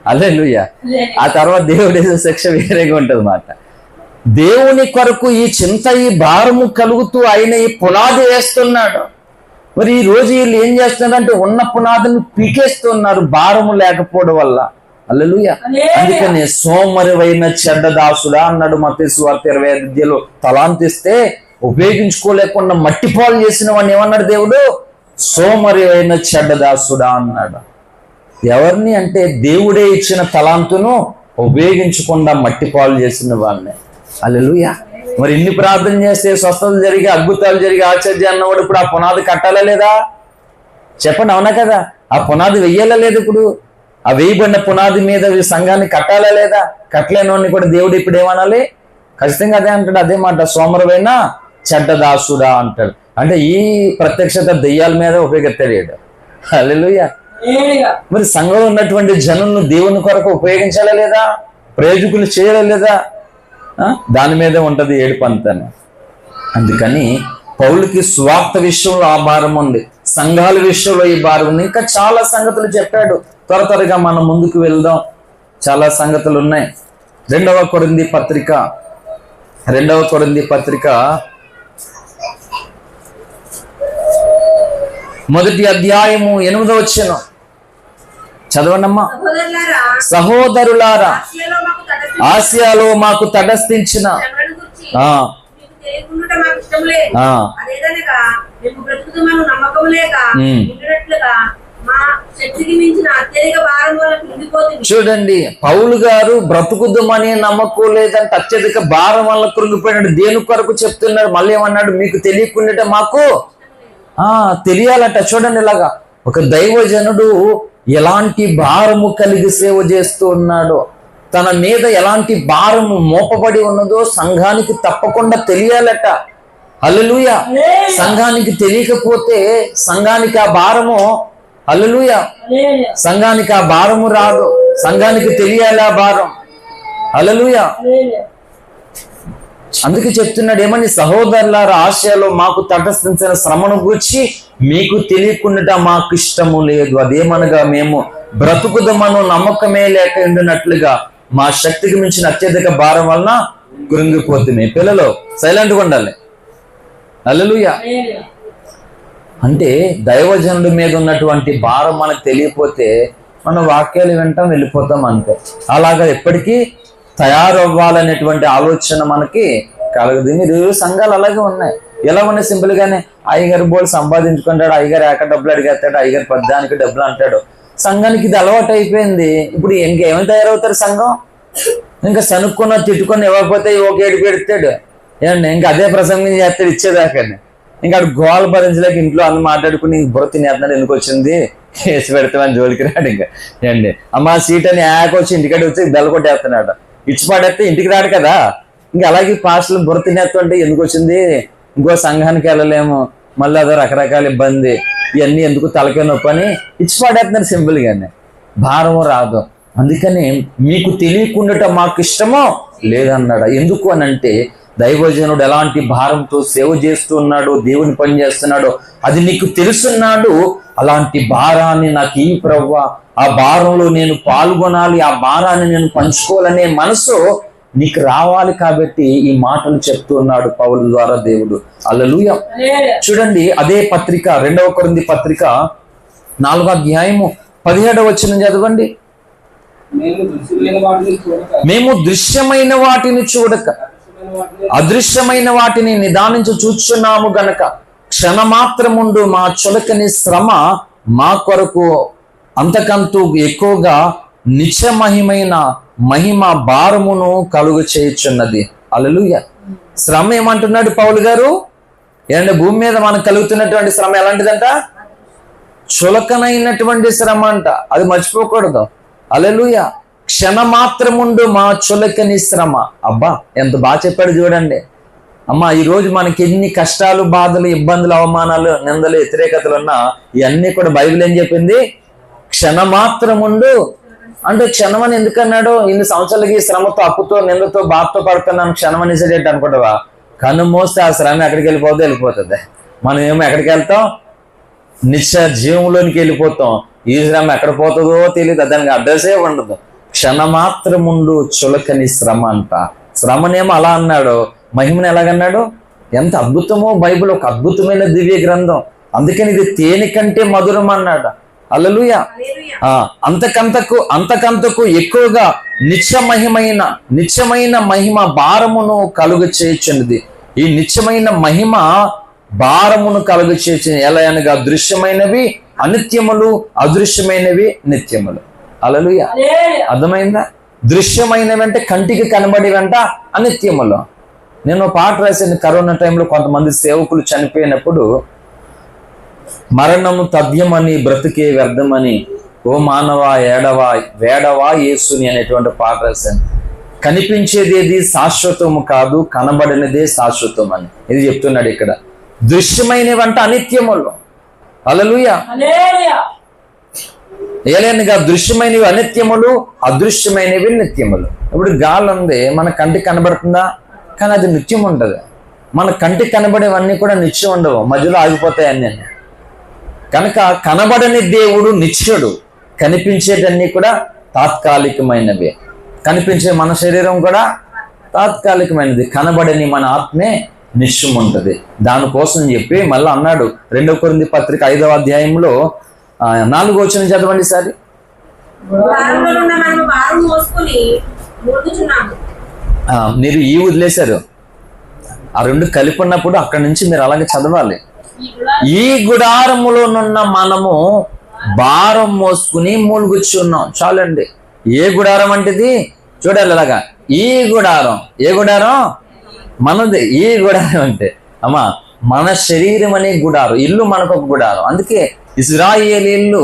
హల్లెలూయా. ఆ తర్వాత దేవుడి శిక్ష వేరేగా ఉంటుంది మాట. దేవుని కొరకు ఈ చింత, ఈ భారము కలుగుతూ ఆయన ఈ పునాది వేస్తున్నాడు. మరి ఈ రోజు వీళ్ళు ఏం చేస్తున్నారంటే ఉన్న పునాదిని పీకేస్తున్నారు భారము లేకపోవడం వల్ల. హల్లెలూయా. అందుకని సోమరివైన చెడ్డదాసుడా అన్నాడు మత్తయి సువార్త 25 తలాంతిస్తే ఉపయోగించుకోలేకుండా మట్టిపాలు చేసిన వాడిని ఏమన్నాడు దేవుడు? సోమరివైన చెడ్డదాసుడా అన్నాడు. ఎవరిని అంటే దేవుడే ఇచ్చిన తలాంతును ఉపయోగించకుండా మట్టిపాలు చేసిన వాళ్ళని. హల్లెలూయా. మరి ఇన్ని ప్రార్థన చేస్తే స్వస్థత జరిగి అద్భుతాలు జరిగి ఆశ్చర్యం అన్నవాడు ఇప్పుడు ఆ పునాది కట్టాలా లేదా? చెప్పండి, అవునా కదా? ఆ పునాది వెయ్యాలా లేదు? ఇప్పుడు ఆ వేయబడిన పునాది మీద సంఘాన్ని కట్టాలా లేదా? కట్టలేనోడిని కూడా దేవుడు ఇప్పుడు ఏమనాలి? ఖచ్చితంగా అదే అంటాడు. అదే మాట, సోమరువైన చెడ్డదాసుడా అంటాడు. అంటే ఈ ప్రత్యక్షత దెయ్యాల మీద ఉపయోగిస్తాడు. హల్లెలూయా. మరి సంఘంలో ఉన్నటువంటి జనులను దేవుని కొరకు ఉపయోగించాలా లేదా? ప్రయోజకులు చేయాలా లేదా? దాని మీదే ఉంటది ఏడుపు అంతాను. అందుకని పౌలుకి స్వార్థ విషయంలో ఆ భారం ఉంది, సంఘాల విషయంలో ఈ భారం ఉంది. ఇంకా చాలా సంగతులు చెప్పాడు. త్వరగా మనం ముందుకు వెళ్దాం. చాలా సంగతులు ఉన్నాయి. 2వ కొరింథీ పత్రిక 1వ అధ్యాయము 8వ వచనం చదవండమ్మా. సహోదరులారా, ఆసియాలో మాకు తటస్థించిన చూడండి, పౌలు గారు బ్రతుకుద్దామని నమ్మకం లేదంటే అత్యధిక భారం వల్ల కృంగిపోయినాడు. దేని కొరకు చెప్తున్నాడు? మళ్ళీ ఏమన్నాడు? మీకు తెలియకుండా మాకు తెలియాలట. చూడండి, ఇలాగా ఒక దైవజనుడు ఎలాంటి భారము కలిగి సేవ చేస్తూ ఉన్నాడో, తన మీద ఎలాంటి భారము మోపబడి ఉన్నదో సంఘానికి తప్పకుండా తెలియాలట. హల్లెలూయా. సంఘానికి తెలియకపోతే సంఘానికి ఆ భారము, హల్లెలూయా, సంఘానికి ఆ భారము రాదు. సంఘానికి తెలియాలి ఆ భారం. హల్లెలూయా. అందుకే చెప్తున్నాడు ఏమని? సహోదరులారా, ఆసియాలో మాకు తటస్థించిన శ్రమను గూర్చి మీకు తెలియకుండా మాకు ఇష్టము లేదు. అదేమనగా మేము బ్రతుకుదమను నమ్మకమే లేక ఉండినట్లుగా మా శక్తికి మించిన అత్యధిక భారం వలన కృంగిపోతుంది. పిల్లలు సైలెంట్గా ఉండాలి. హల్లెలూయా. అంటే దైవజనుడి మీద ఉన్నటువంటి భారం మనకు తెలియపోతే మనం వాక్యాలు వింటాం, వెళ్ళిపోతాం అంతే. అలాగా ఎప్పటికీ తయారవ్వాలనేటువంటి ఆలోచన మనకి కలగదు. మీరు సంఘాలు అలాగే ఉన్నాయి. ఎలా ఉన్నాయి? సింపుల్ గానే అయ్యగారు బోల్ సంపాదించుకుంటాడు, అయ్యగారు ఏక డబ్బులు అడిగేస్తాడు, అయ్యగారు పద్దానికి డబ్బులు అంటాడు. సంఘానికి ఇది అలవాటు అయిపోయింది. ఇప్పుడు ఇంకేమి తయారవుతారు సంఘం? ఇంకా సనుక్కున్న తిట్టుకొని ఇవ్వకపోతే ఒక ఏడు పెడతాడు. ఏమండి, ఇంకా అదే ప్రసంగం చేస్తాడు ఇచ్చేదాకానే. ఇంకా అక్కడ గోల భరించలేక ఇంట్లో అన్ని మాట్లాడుకుని బుర్ర తినేస్తున్నాడు. ఎందుకు వచ్చింది వేసి పెడతామని జోలికి రాడు. ఇంకా ఏండి అమ్మ సీట్ అని వచ్చి ఇంటికాడ వచ్చి బెల్ల కొట్టేస్తున్నాడు. ఇచ్చి పడేస్తే ఇంటికి రాడు కదా. ఇంకా అలాగే పాస్టర్లు బుర్ర తినేస్తుంటే ఎందుకు వచ్చింది, ఇంకో సంఘానికి వెళ్ళలేము, మళ్ళీ అదో రకరకాల ఇబ్బంది, ఇవన్నీ ఎందుకు తలకే నొప్పి అని ఇచ్చి పడేస్తున్నారు సింపుల్ గానే. భారము రాదు. అందుకని మీకు తెలియకుండా మాకు ఇష్టమో లేదన్నాడు. ఎందుకు అనంటే దైవజనుడు ఎలాంటి భారంతో సేవ చేస్తున్నాడో, దేవుని పని చేస్తున్నాడో అది నీకు తెలుసున్నాడు. అలాంటి భారాన్ని నాకు ఈ ప్రభువా, ఆ భారంలో నేను పాల్గొనాలి, ఆ భారాన్ని నేను పంచుకోవాలనే మనసు నీకు రావాలి. కాబట్టి ఈ మాటలు చెప్తున్నాడు పౌలు ద్వారా దేవుడు. హల్లెలూయా. చూడండి, అదే పత్రిక 2వ కొరింథీ పత్రిక 4వ అధ్యాయము 17వ వచనం చదవండి. మేము దృశ్యమైన వాటిని చూడక అదృశ్యమైన వాటిని నిదానించి చూచున్నాము గనక క్షణమాత్రముండు మా చులకని శ్రమ మా కొరకు అంతకంతూ ఎక్కువగా నిత్యమహిమైన మహిమ భారమును కలుగు చేయుచున్నది. హల్లెలూయా. శ్రమ ఏమంటున్నాడు పౌలు గారు? ఏంటంటే భూమి మీద మనకు కలుగుతున్నటువంటి శ్రమ ఎలాంటిదంట? చులకనైనటువంటి శ్రమ అంట. అది మర్చిపోకూడదు. హల్లెలూయా. క్షణమాత్రముండు మా చులకని శ్రమ. అబ్బా, ఎంత బాగా చెప్పాడు చూడండి. అమ్మా, ఈరోజు మనకి ఎన్ని కష్టాలు, బాధలు, ఇబ్బందులు, అవమానాలు, నిందలు, వ్యతిరేకతలు ఉన్నా ఇవన్నీ కూడా బైబిల్ ఏం చెప్పింది? క్షణమాత్రముండు అంటే క్షణమని ఎందుకన్నాడు? ఇన్ని సంవత్సరాలకి శ్రమతో, అప్పుతో, నిందతో, బాధతో పడుతున్నాను క్షణమని సరేంటి అనుకుంటావా? కన్ను మోస్తే ఆ శ్రమ ఎక్కడికి వెళ్ళిపోతుంది. మనం ఏమో ఎక్కడికి వెళ్తాం? నిత్య జీవంలోనికి వెళ్ళిపోతాం. ఈ శ్రమ ఎక్కడ పోతుందో తెలియదు, దానికి అడ్రస్సే ఉండదు. క్షణమాత్రముండు చులకని శ్రమ అంట. శ్రమనేమో అలా అన్నాడు, మహిమను ఎలాగన్నాడు? ఎంత అద్భుతమో బైబిల్, ఒక అద్భుతమైన దివ్య గ్రంథం. అందుకని ఇది తేనె కంటే మధురం అన్నాడు. హల్లెలూయా. అంతకంతకు ఎక్కువగా నిత్యమైన మహిమ భారమును కలుగు చేయుచున్నది. ఈ నిత్యమైన మహిమ భారమును కలుగు చేయుచున్నది. ఎలా అనగా దృశ్యమైనవి అనిత్యములు, అదృశ్యమైనవి నిత్యములు. హల్లెలూయా. అర్థమైందా? దృశ్యమైనవి అంటే కంటికి కనబడేవంట అనిత్యములు. నేను పాట రాసిన కరోనా టైంలో కొంతమంది సేవకులు చనిపోయినప్పుడు, మరణము తథ్యమని బ్రతుకే వ్యర్థమని ఓ మానవా ఏడవా వేడవా యేసుని అనేటువంటి పాట రాశాను. కనిపించేది శాశ్వతము కాదు, కనబడినదే శాశ్వతం అని ఇది చెప్తున్నాడు ఇక్కడ. దృశ్యమైనవంట అనిత్యములు. హల్లెలూయా. ఏలైనగా దృశ్యమైనవి అనిత్యములు, అదృశ్యమైనవి నిత్యములు. ఇప్పుడు గాలి ఉంది, మన కంటికి కనబడుతుందా? కానీ అది నిత్యం ఉండదు. మన కంటికి కనబడేవన్నీ కూడా నిత్యం ఉండవు, మధ్యలో ఆగిపోతాయి అన్నీ. కనుక కనబడని దేవుడు నిత్యుడు, కనిపించేటన్నీ కూడా తాత్కాలికమైనవి. కనిపించే మన శరీరం కూడా తాత్కాలికమైనది, కనబడని మన ఆత్మే నిత్యం ఉంటుంది. దానికోసం చెప్పి మళ్ళీ అన్నాడు 2 కొరింథీ పత్రిక 5వ అధ్యాయంలో 4వ వచనం చదవండి సారి. మీరు ఈ వదిలేశారు, ఆ 2 కలిపి ఉన్నప్పుడు అక్కడి నుంచి మీరు అలాగే చదవాలి. ఈ గుడారములోనున్న మనము భారం మోసుకుని మూలుగుచ్చున్నాం. చాలండి. ఏ గుడారం అంటేది చూడాలి అలాగా. ఈ గుడారం, ఏ గుడారం? మనది. ఈ గుడారం అంటే అమ్మా మన శరీరం అనే గుడారం, ఇల్లు మనకు ఒక గుడారం. అందుకే ఇశ్రాయేలీయులు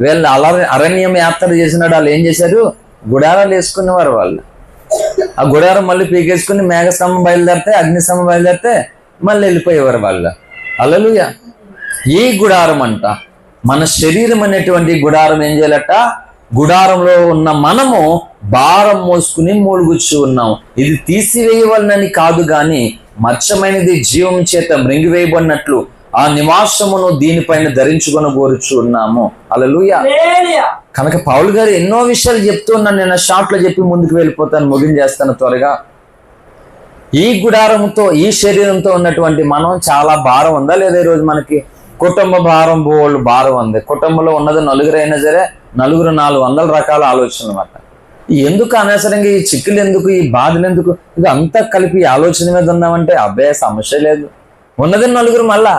వీళ్ళు అరణ్యం యాత్ర చేసినాడు, వాళ్ళు ఏం చేశారు? గుడారాలు వేసుకునేవారు వాళ్ళు. ఆ గుడారం మళ్ళీ పీకేసుకుని మేఘస్తంభం బయలుదేరితే, అగ్నిస్తంభం బయలుదేరితే మళ్ళీ వెళ్ళిపోయేవారు వాళ్ళు. హల్లెలూయా. ఈ గుడారం అంట, మన శరీరం అనేటువంటి గుడారం ఏం చేయాలట? గుడారంలో ఉన్న మనము భారం మోసుకుని మూలుగుచ్చు ఉన్నాం. ఇది తీసివేయవలనని కాదు గాని మత్స్యమైనది జీవం చేత మృంగివేయబడినట్లు ఆ నివాసమును దీనిపైన ధరించుకొని కోరుచు ఉన్నాము. హల్లెలూయా. కనుక పౌలు గారు ఎన్నో విషయాలు చెప్తూ ఉన్నాను. నేను షార్ట్ లో చెప్పి ముందుకు వెళ్ళిపోతాను, ముగించేస్తాను త్వరగా. ఈ గుడారంతో, ఈ శరీరంతో ఉన్నటువంటి మనం చాలా భారం ఉందా లేదా? ఈరోజు మనకి కుటుంబ భారం, బోళ్ళు భారం ఉంది. కుటుంబంలో ఉన్నది నలుగురైనా సరే, నలుగురు 400 రకాల ఆలోచనలు అన్నమాట. ఎందుకు అనవసరంగా ఈ చిక్కులు ఎందుకు, ఈ బాధలు ఎందుకు? ఇక అంతా కలిపి ఆలోచన మీద ఉన్నామంటే అబ్బే సమస్య లేదు. ఉన్నది నలుగురు. మళ్ళా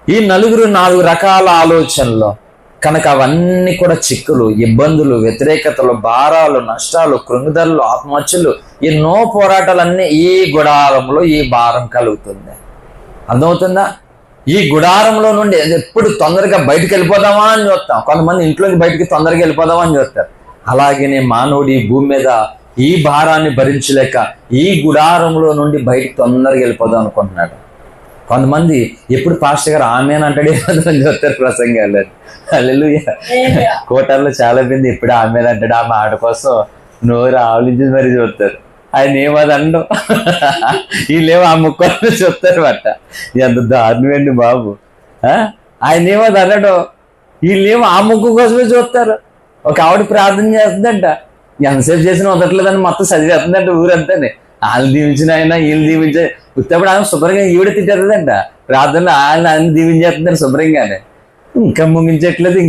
ఈ నలుగురు 4 రకాల ఆలోచనలు కనుక అవన్నీ కూడా చిక్కులు, ఇబ్బందులు, వ్యతిరేకతలు, భారాలు, నష్టాలు, కృంగుదలలు, ఆత్మహత్యలు, ఎన్నో పోరాటాలన్నీ ఈ గుడారంలో ఈ భారం కలుగుతుంది. అర్థమవుతుందా? ఈ గుడారంలో నుండి ఎప్పుడు తొందరగా బయటకు వెళ్ళిపోదామా అని చూస్తాం. కొంతమంది ఇంట్లోకి బయటికి తొందరగా వెళ్ళిపోదామా అని చూస్తారు. అలాగనే మానవుడు ఈ భూమి మీద ఈ భారాన్ని భరించలేక ఈ గుడారంలో నుండి బయటికి తొందరగా వెళ్ళిపోదాం అనుకుంటున్నాడు. కొంతమంది ఎప్పుడు పాస్టర్ గారు ఆమెన్ అంటాడే అని చూస్తారు ప్రసంగాలు. హల్లెలూయా. కోటల్లో చాలా మంది ఎప్పుడు ఆమెన్ అంటాడు, ఆ మాట కోసం నోరు ఆవలించి మరి చూస్తారు. ఆయన ఏమది అండం, వీళ్ళేమో ఆ ముక్కలు చూస్తారు అట. ఎంత దారుణమండి బాబు. ఆయన ఏమది అనడు, వీళ్ళేమో ఆ ముక్కు కోసమే చూస్తారు. ఒక ఆవిడ ప్రార్థన చేస్తుందంట, ఎంతసేపు చేసినా వదట్లేదని మొత్తం చదివేస్తుందంట ఊరంతానే. వాళ్ళు దీవించిన ఆయన, వీళ్ళు దీవించే ఉత్తప్పుడు ఆమె శుభ్రంగా ఈవిడ తిట్టేదంట. ప్రార్థనలో ఆయన దీవించేస్తున్నారు శుభ్రంగానే. ఇంకా ముగించట్లేదు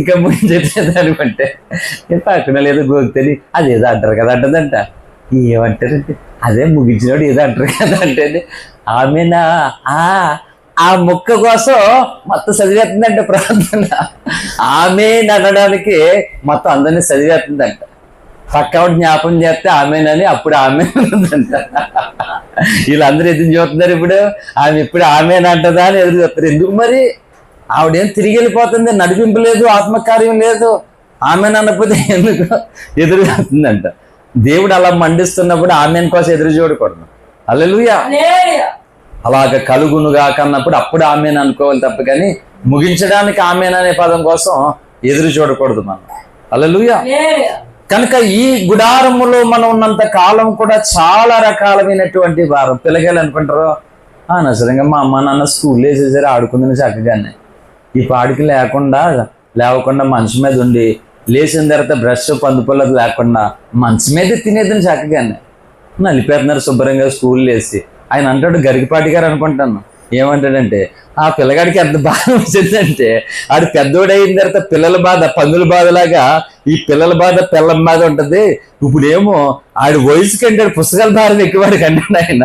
అనుకుంటే పక్కన లేదు గోగుతుంది. అదేదో అంటారు కదా అంటదంట. ఏమంటారంటే అదే ముగించినోడు ఏదో అంటారు కదా అంటే ఆమెనా ఆ మొక్క కోసం మొత్తం చదివేస్తుందంట ప్రార్థన. ఆమె అనడానికి మొత్తం అందరినీ చదివేస్తుందంట. పక్క జ్ఞాపకం చేస్తే ఆమెనని అప్పుడు ఆమె ఉందంట. వీళ్ళందరూ ఎదురు చూస్తున్నారు. ఇప్పుడు ఆమె ఇప్పుడు ఆమెనంటదా అని ఎదురు చూస్తారు. ఎందుకు మరి? ఆవిడేం తిరిగి వెళ్ళిపోతుంది, నడిపింపు లేదు, ఆత్మకార్యం లేదు. ఆమెను అన్నపోతే ఎందుకు ఎదురు చూస్తుందంట. దేవుడు అలా మండిస్తున్నప్పుడు ఆమెన్ కోసం ఎదురు చూడకూడదు. హల్లెలూయా. అలాగ కలుగునుగా కన్నప్పుడు అప్పుడు ఆమెను అనుకోవాలి తప్ప, కానీ ముగించడానికి ఆమెన్ అనే పదం కోసం ఎదురు చూడకూడదు మనం. హల్లెలూయా. కనుక ఈ గుడారములో మనం ఉన్నంత కాలం కూడా చాలా రకాలమైనటువంటి భారం. పిల్లకాయలు అనుకుంటారు, అనవసరంగా మా అమ్మ నాన్న స్కూల్ వేసేసరి ఆడుకుందని చక్కగానే, ఈ పాడికి లేవకుండా మంచం మీద ఉండి లేచిన తర్వాత బ్రష్ పందుపల్లది లేకుండా మంచం మీద తినేదని చక్కగానే నలిపేస్తున్నారు శుభ్రంగా స్కూల్ వేసి. ఆయన అంటాడు, గరికపాటి గారు అనుకుంటాను, ఏమంటాడంటే ఆ పిల్లగాడికి ఎంత బాధ వచ్చిందంటే ఆడు పెద్దోడైన తర్వాత పిల్లల బాధ పందుల బాధలాగా ఈ పిల్లల బాధ పిల్లం బాధ ఉంటుంది. ఇప్పుడేమో ఆడి వయసు కంటాడు పుస్తకాల భారం ఎక్కువాడికి అంటాడు ఆయన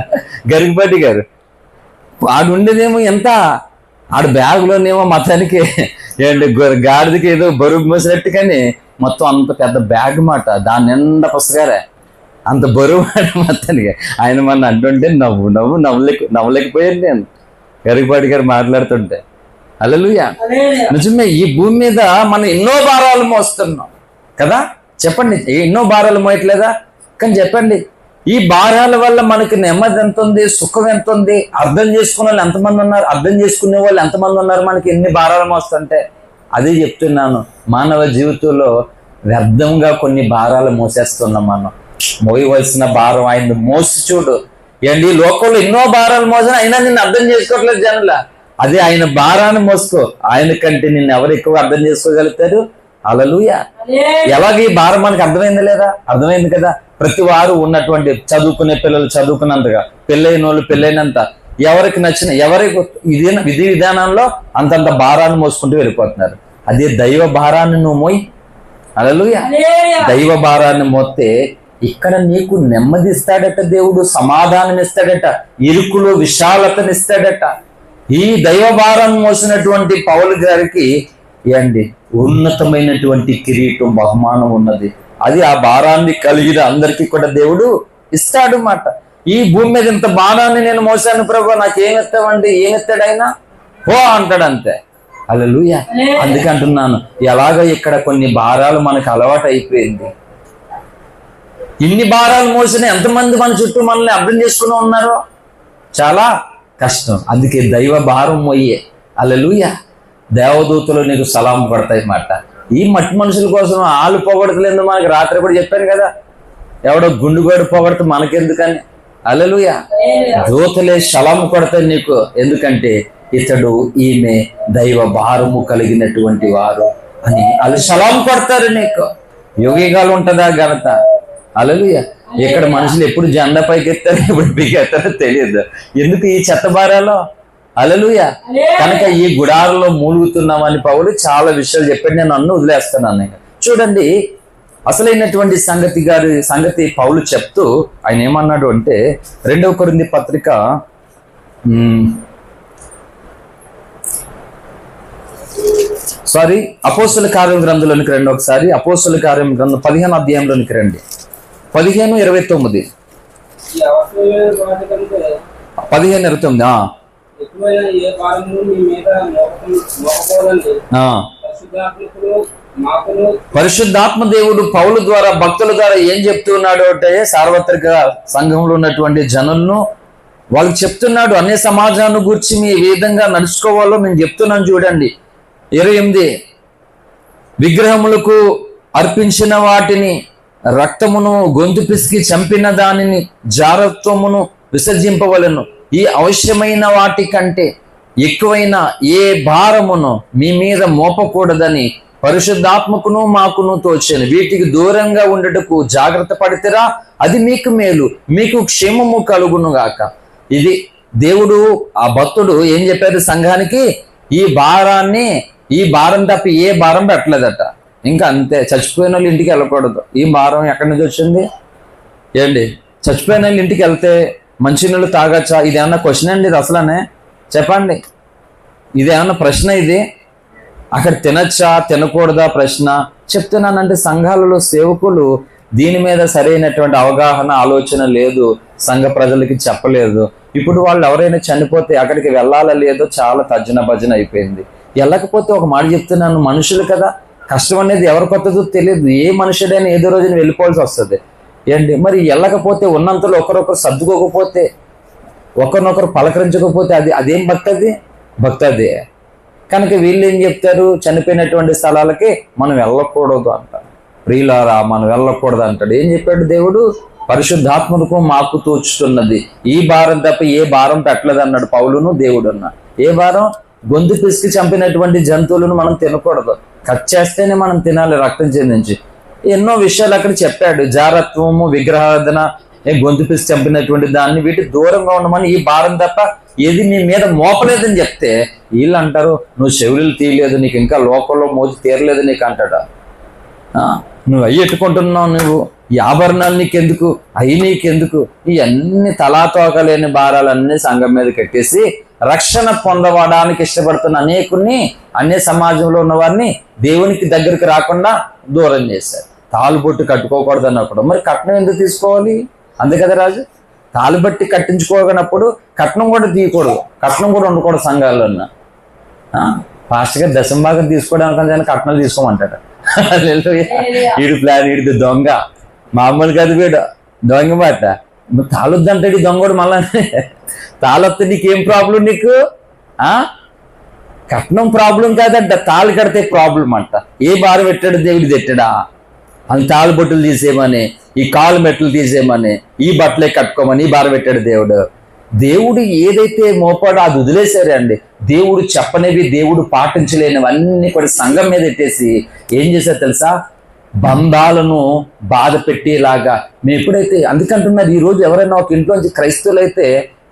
గరికపాటి గారు. ఆడు ఉండేదేమో ఎంత, ఆడు బ్యాగులోనేమో మొత్తానికి ఏంటి గాడిదకి ఏదో బరువు మోసినట్టు, కానీ మొత్తం అంత పెద్ద బ్యాగ్ మాట, దాని నిండా పుస్తకాలే, అంత బరువు మాట మొత్తానికి. ఆయన మన అంటుంటే నవ్వలేకపోయాను నేను గరికపాటి గారు మాట్లాడుతుంటే. హల్లెలూయా. నిజమే, ఈ భూమి మీద మనం ఎన్నో భారాలు మోస్తున్నాం కదా. చెప్పండి, ఎన్నో భారాలు మోయట్లేదా? కానీ చెప్పండి, ఈ భారాల వల్ల మనకి నెమ్మది ఎంత ఉంది, సుఖం ఎంత ఉంది, అర్థం చేసుకునే వాళ్ళు ఎంతమంది ఉన్నారు, అర్థం చేసుకునే వాళ్ళు ఎంతమంది ఉన్నారు మనకి ఎన్ని భారాలు మోస్తుంటే? అదే చెప్తున్నాను, మానవ జీవితంలో వ్యర్థంగా కొన్ని భారాలు మోసేస్తున్నాం మనం. మోయవలసిన భారం ఆయన మోసి చూడు. ఏంటి, లోకంలో ఎన్నో భారాలు మోసిన అయినా నిన్ను అర్థం చేసుకోవట్లేదు జనుల. అదే ఆయన భారాన్ని మోసుకో, ఆయన కంటే నిన్ను ఎవరు ఎక్కువ అర్థం చేసుకోగలుగుతారు? హల్లెలూయా. ఎలాగ ఈ భారం మనకు అర్థమైంది లేదా? అర్థమైంది కదా. ప్రతి వారు ఉన్నటువంటి చదువుకునే పిల్లలు చదువుకున్నంతగా, పెళ్ళైన వాళ్ళు పెళ్ళైనంత, ఎవరికి నచ్చిన ఎవరికి విధి విధానంలో అంతంత భారాన్ని మోసుకుంటూ వెళ్ళిపోతున్నారు. అదే దైవ భారాన్ని నువ్వు మోయి. హల్లెలూయా. దైవ భారాన్ని మోస్తే ఇక్కడ నీకు నెమ్మది ఇస్తాడట దేవుడు, సమాధానం ఇస్తాడట, ఇరుకులో విశాలతనిస్తాడట. ఈ దైవ భారాన్ని మోసినటువంటి పౌలు గారికి ఏంటి ఉన్నతమైనటువంటి కిరీటం బహుమానం ఉన్నది. అది ఆ భారాన్ని కలిగిన అందరికీ కూడా దేవుడు ఇస్తాడు మాట. ఈ భూమి మీద ఇంత భారాన్ని నేను మోసాను ప్రభు, నాకేమిస్తామండి, ఏమిస్తాడు ఆయన? ఓ అంటాడు అంతే. హల్లెలూయా. అందుకే అంటున్నాను, ఎలాగ ఇక్కడ కొన్ని భారాలు మనకు అలవాటు అయిపోయింది. ఇన్ని భారాలు మోసిన ఎంతమంది మన చుట్టూ మనల్ని అర్థం చేసుకుని ఉన్నారో చాలా కష్టం. అందుకే దైవ భారం మోయే. హల్లెలూయా. దేవదూతలు నీకు సలాం పడతాయి మాట. ఈ మట్టి మనుషుల కోసం ఆలు పొగడతలేదు. మనకి రాత్రి కూడా చెప్పాను కదా, ఎవడో గుండుగోడు పొగడతా మనకెందుకని. హల్లెలూయా. దూతలే సలాం కొడతాయి నీకు, ఎందుకంటే ఇతడు ఈమె దైవ భారము కలిగినటువంటి వారు అని వాళ్ళు సలాం కొడతారు నీకు. యోగిగాలు ఉంటుందా ఘనత? హల్లెలూయా. ఇక్కడ మనుషులు ఎప్పుడు జెండా పైకి ఎత్తారో ఎప్పుడు పీకెత్తారో తెలియదు. ఎందుకు ఈ చెత్త భారాలో? హల్లెలూయా. కనుక ఈ గుడారంలో మూలుగుతున్నామని పౌలు చాలా విషయాలు చెప్పాడు. నేను నన్ను వదిలేస్తున్నాను. చూడండి, అసలైనటువంటి సంగతి పౌలు చెప్తూ ఆయన ఏమన్నాడు అంటే, 2 కొరింథీ పత్రిక అపోస్తల కార్యం గ్రంథంలోనికి రండి ఒకసారి. అపోస్తల కార్యం గ్రంథం 15వ అధ్యాయంలోనికి రండి. 15:29. 15:29. పరిశుద్ధాత్మ దేవుడు పౌలు ద్వారా భక్తుల ద్వారా ఏం చెప్తున్నాడు అంటే, సార్వత్రిక సంఘంలో ఉన్నటువంటి జనులను వాళ్ళకి చెప్తున్నాడు. అన్ని సమాజాన్ని గురించి మీ ఏ విధంగా నడుచుకోవాలో నేను చెప్తున్నాను. చూడండి 28. విగ్రహములకు అర్పించిన వాటిని, రక్తమును గొంతు పిసికి చంపిన దానిని, జారత్వమును విసర్జింపవలను. ఈ అవశ్యమైన వాటి కంటే ఎక్కువైన ఏ భారమును మీ మీద మోపకూడదని పరిశుద్ధాత్మకును మాకును తోచెను. వీటికి దూరంగా ఉండటకు జాగ్రత్త పడితేరా, అది మీకు మేలు, మీకు క్షేమము కలుగును గాక. ఇది దేవుడు, ఆ భక్తుడు ఏం చెప్పారు సంఘానికి? ఈ భారం తప్ప ఏ భారం పెట్టలేదట. ఇంకా అంతే, చచ్చిపోయిన వాళ్ళు ఇంటికి వెళ్ళకూడదు. ఈ భారం ఎక్కడి నుంచి వచ్చింది? ఏంటి, చచ్చిపోయిన వాళ్ళు ఇంటికి వెళ్తే మంచినీళ్ళు తాగచ్చా? ఇదేమన్నా క్వశ్చన్ అండి ఇది? అసలనే చెప్పండి, ఇదేమన్నా ప్రశ్న? ఇది అక్కడ తినచ్చా తినకూడదా ప్రశ్న? చెప్తున్నానంటే సంఘాలలో సేవకులు దీని మీద సరైనటువంటి అవగాహన ఆలోచన లేదు, సంఘ ప్రజలకి చెప్పలేదు. ఇప్పుడు వాళ్ళు ఎవరైనా చనిపోతే అక్కడికి వెళ్ళాలా లేదో చాలా తర్జన భజన అయిపోయింది. వెళ్ళకపోతే ఒక మాట చెప్తున్నాను, మనుషులు కదా, కష్టం అనేది ఎవరికి వస్తుందో తెలియదు. ఏ మనుషుడైనా ఏదో రోజున వెళ్ళిపోవాల్సి వస్తుంది. ఏంటి మరి, వెళ్ళకపోతే ఉన్నంతలో ఒకరొకరు సర్దుకోకపోతే, ఒకరినొకరు పలకరించకపోతే అదేం భక్తి? అది భక్తి అదే. కనుక వీళ్ళు ఏం చెప్తారు, చనిపోయినటువంటి స్థలాలకి మనం వెళ్ళకూడదు అంటారు. ప్రియులారా, మనం వెళ్ళకూడదు అంటాడు. ఏం చెప్పాడు దేవుడు? పరిశుద్ధాత్మకు మాకు తోచుతున్నది, ఈ భారం తప్ప ఏ భారం పెట్టలేదు అన్నాడు పౌలును దేవుడు అన్న. ఏ భారం? గొంతు పిసికి చంపినటువంటి జంతువులను మనం తినకూడదు, కట్ చేస్తేనే మనం తినాలి రక్తం చెందించి. ఎన్నో విషయాలు అక్కడ చెప్పాడు. జారత్వము, విగ్రహారాధన, గొంతు పిసికి చంపినటువంటి దాన్ని, వీటి దూరంగా ఉండమని, ఈ భారం తప్ప ఏది నీ మీద మోపలేదని చెప్తే వీళ్ళు అంటారు, నువ్వు చెవులు తీయలేదు, నీకు ఇంకా లోకంలో మోతి తీరలేదు నీకు అంటాడు. నువ్వు అవి ఎట్టుకుంటున్నావు, నువ్వు ఈ ఆభరణాలు నీకెందుకు, అవి నీకెందుకు, ఇవన్నీ తలాతోకలేని భారాలన్నీ సంఘం మీద కట్టేసి రక్షణ పొందవడానికి ఇష్టపడుతున్న అనేకుల్ని, అన్య సమాజంలో ఉన్న వారిని దేవునికి దగ్గరికి రాకుండా దూరం చేశారు. తాలుబొట్టు కట్టుకోకూడదు అన్నప్పుడు మరి కట్నం ఎందుకు తీసుకోవాలి? అంతే కదా రాజు. తాలుబట్టి కట్టించుకోనప్పుడు కట్నం కూడా తీయకూడదు, కట్నం కూడా ఉండకూడదు సంఘాల్లో. పాస్టర్ గారు దశంభాగం తీసుకోవడానికి కట్నాలు తీసుకోమంటాడు. వీడు ప్లాన్, వీడిది దొంగ, మామూలు కాదు వీడు దొంగ మాట. నువ్వు తాళొద్దంటాడు దొంగ కూడా. మళ్ళా తాళొస్తే నీకేం ప్రాబ్లం? నీకు కట్నం ప్రాబ్లం కాదంట, తాళి కడితే ప్రాబ్లం అంట. ఏ భారం పెట్టాడు దేవుడు? తెట్టాడా? అది తాళి బొట్టులు తీసేయమని, ఈ కాలు మెట్లు తీసేయమని, ఈ బట్టలే కట్టుకోమని ఈ భారం పెట్టాడు దేవుడు. దేవుడు ఏదైతే మోపాడో అది వదిలేశారే అండి. దేవుడు చెప్పనివి, దేవుడు పాటించలేనివన్నీ కూడా సంఘం మీద పెట్టేసి ఏం చేశారు తెలుసా? బంధాలను బాధ పెట్టేలాగా. మేము ఎప్పుడైతే, అందుకంటున్నారు ఈరోజు ఎవరైనా ఒక ఇంట్లోంచి క్రైస్తవులు అయితే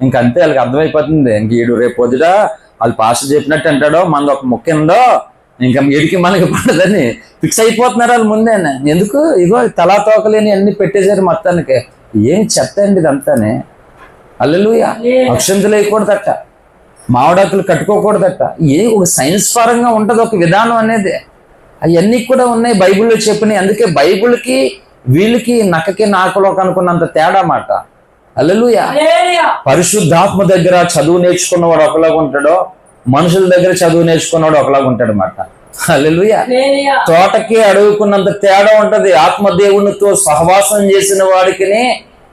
ఇంకంతే, వాళ్ళకి అర్థమైపోతుంది, ఇంక ఈడు రేపు పొద్దుట వాళ్ళు పాస్టర్ చెప్పినట్టు అంటాడో, మనది ఒక ముఖ్యంలో ఇంకా వీడికి మనకి పడదని ఫిక్స్ అయిపోతున్నారు వాళ్ళు ముందే. ఎందుకు? ఇగో తలాతోకలేని అన్ని పెట్టేశారు మొత్తానికి. ఏం చెప్తాండి ఇదంతానే. హల్లెలూయా. అక్షంతలు వేయకూడదట, మామిడాకులు కట్టుకోకూడదట. ఒక సైన్స్ పరంగా ఉంటుంది ఒక విధానం అనేది. అవన్నీ కూడా ఉన్నాయి బైబిల్లో చెప్పినాయి. అందుకే బైబిల్కి వీళ్ళకి నక్కకి నాకలోకి అనుకున్నంత తేడా మాట. హల్లెలూయా. పరిశుద్ధాత్మ దగ్గర చదువు నేర్చుకున్నవాడు ఒకలాగా ఉంటాడో, మనుషుల దగ్గర చదువు నేర్చుకున్నవాడు ఒకలాగా ఉంటాడు మాట. హల్లెలూయా. తోటకి అడుగుకున్నంత తేడా ఉంటది. ఆత్మదేవునితో సహవాసం చేసిన వాడికి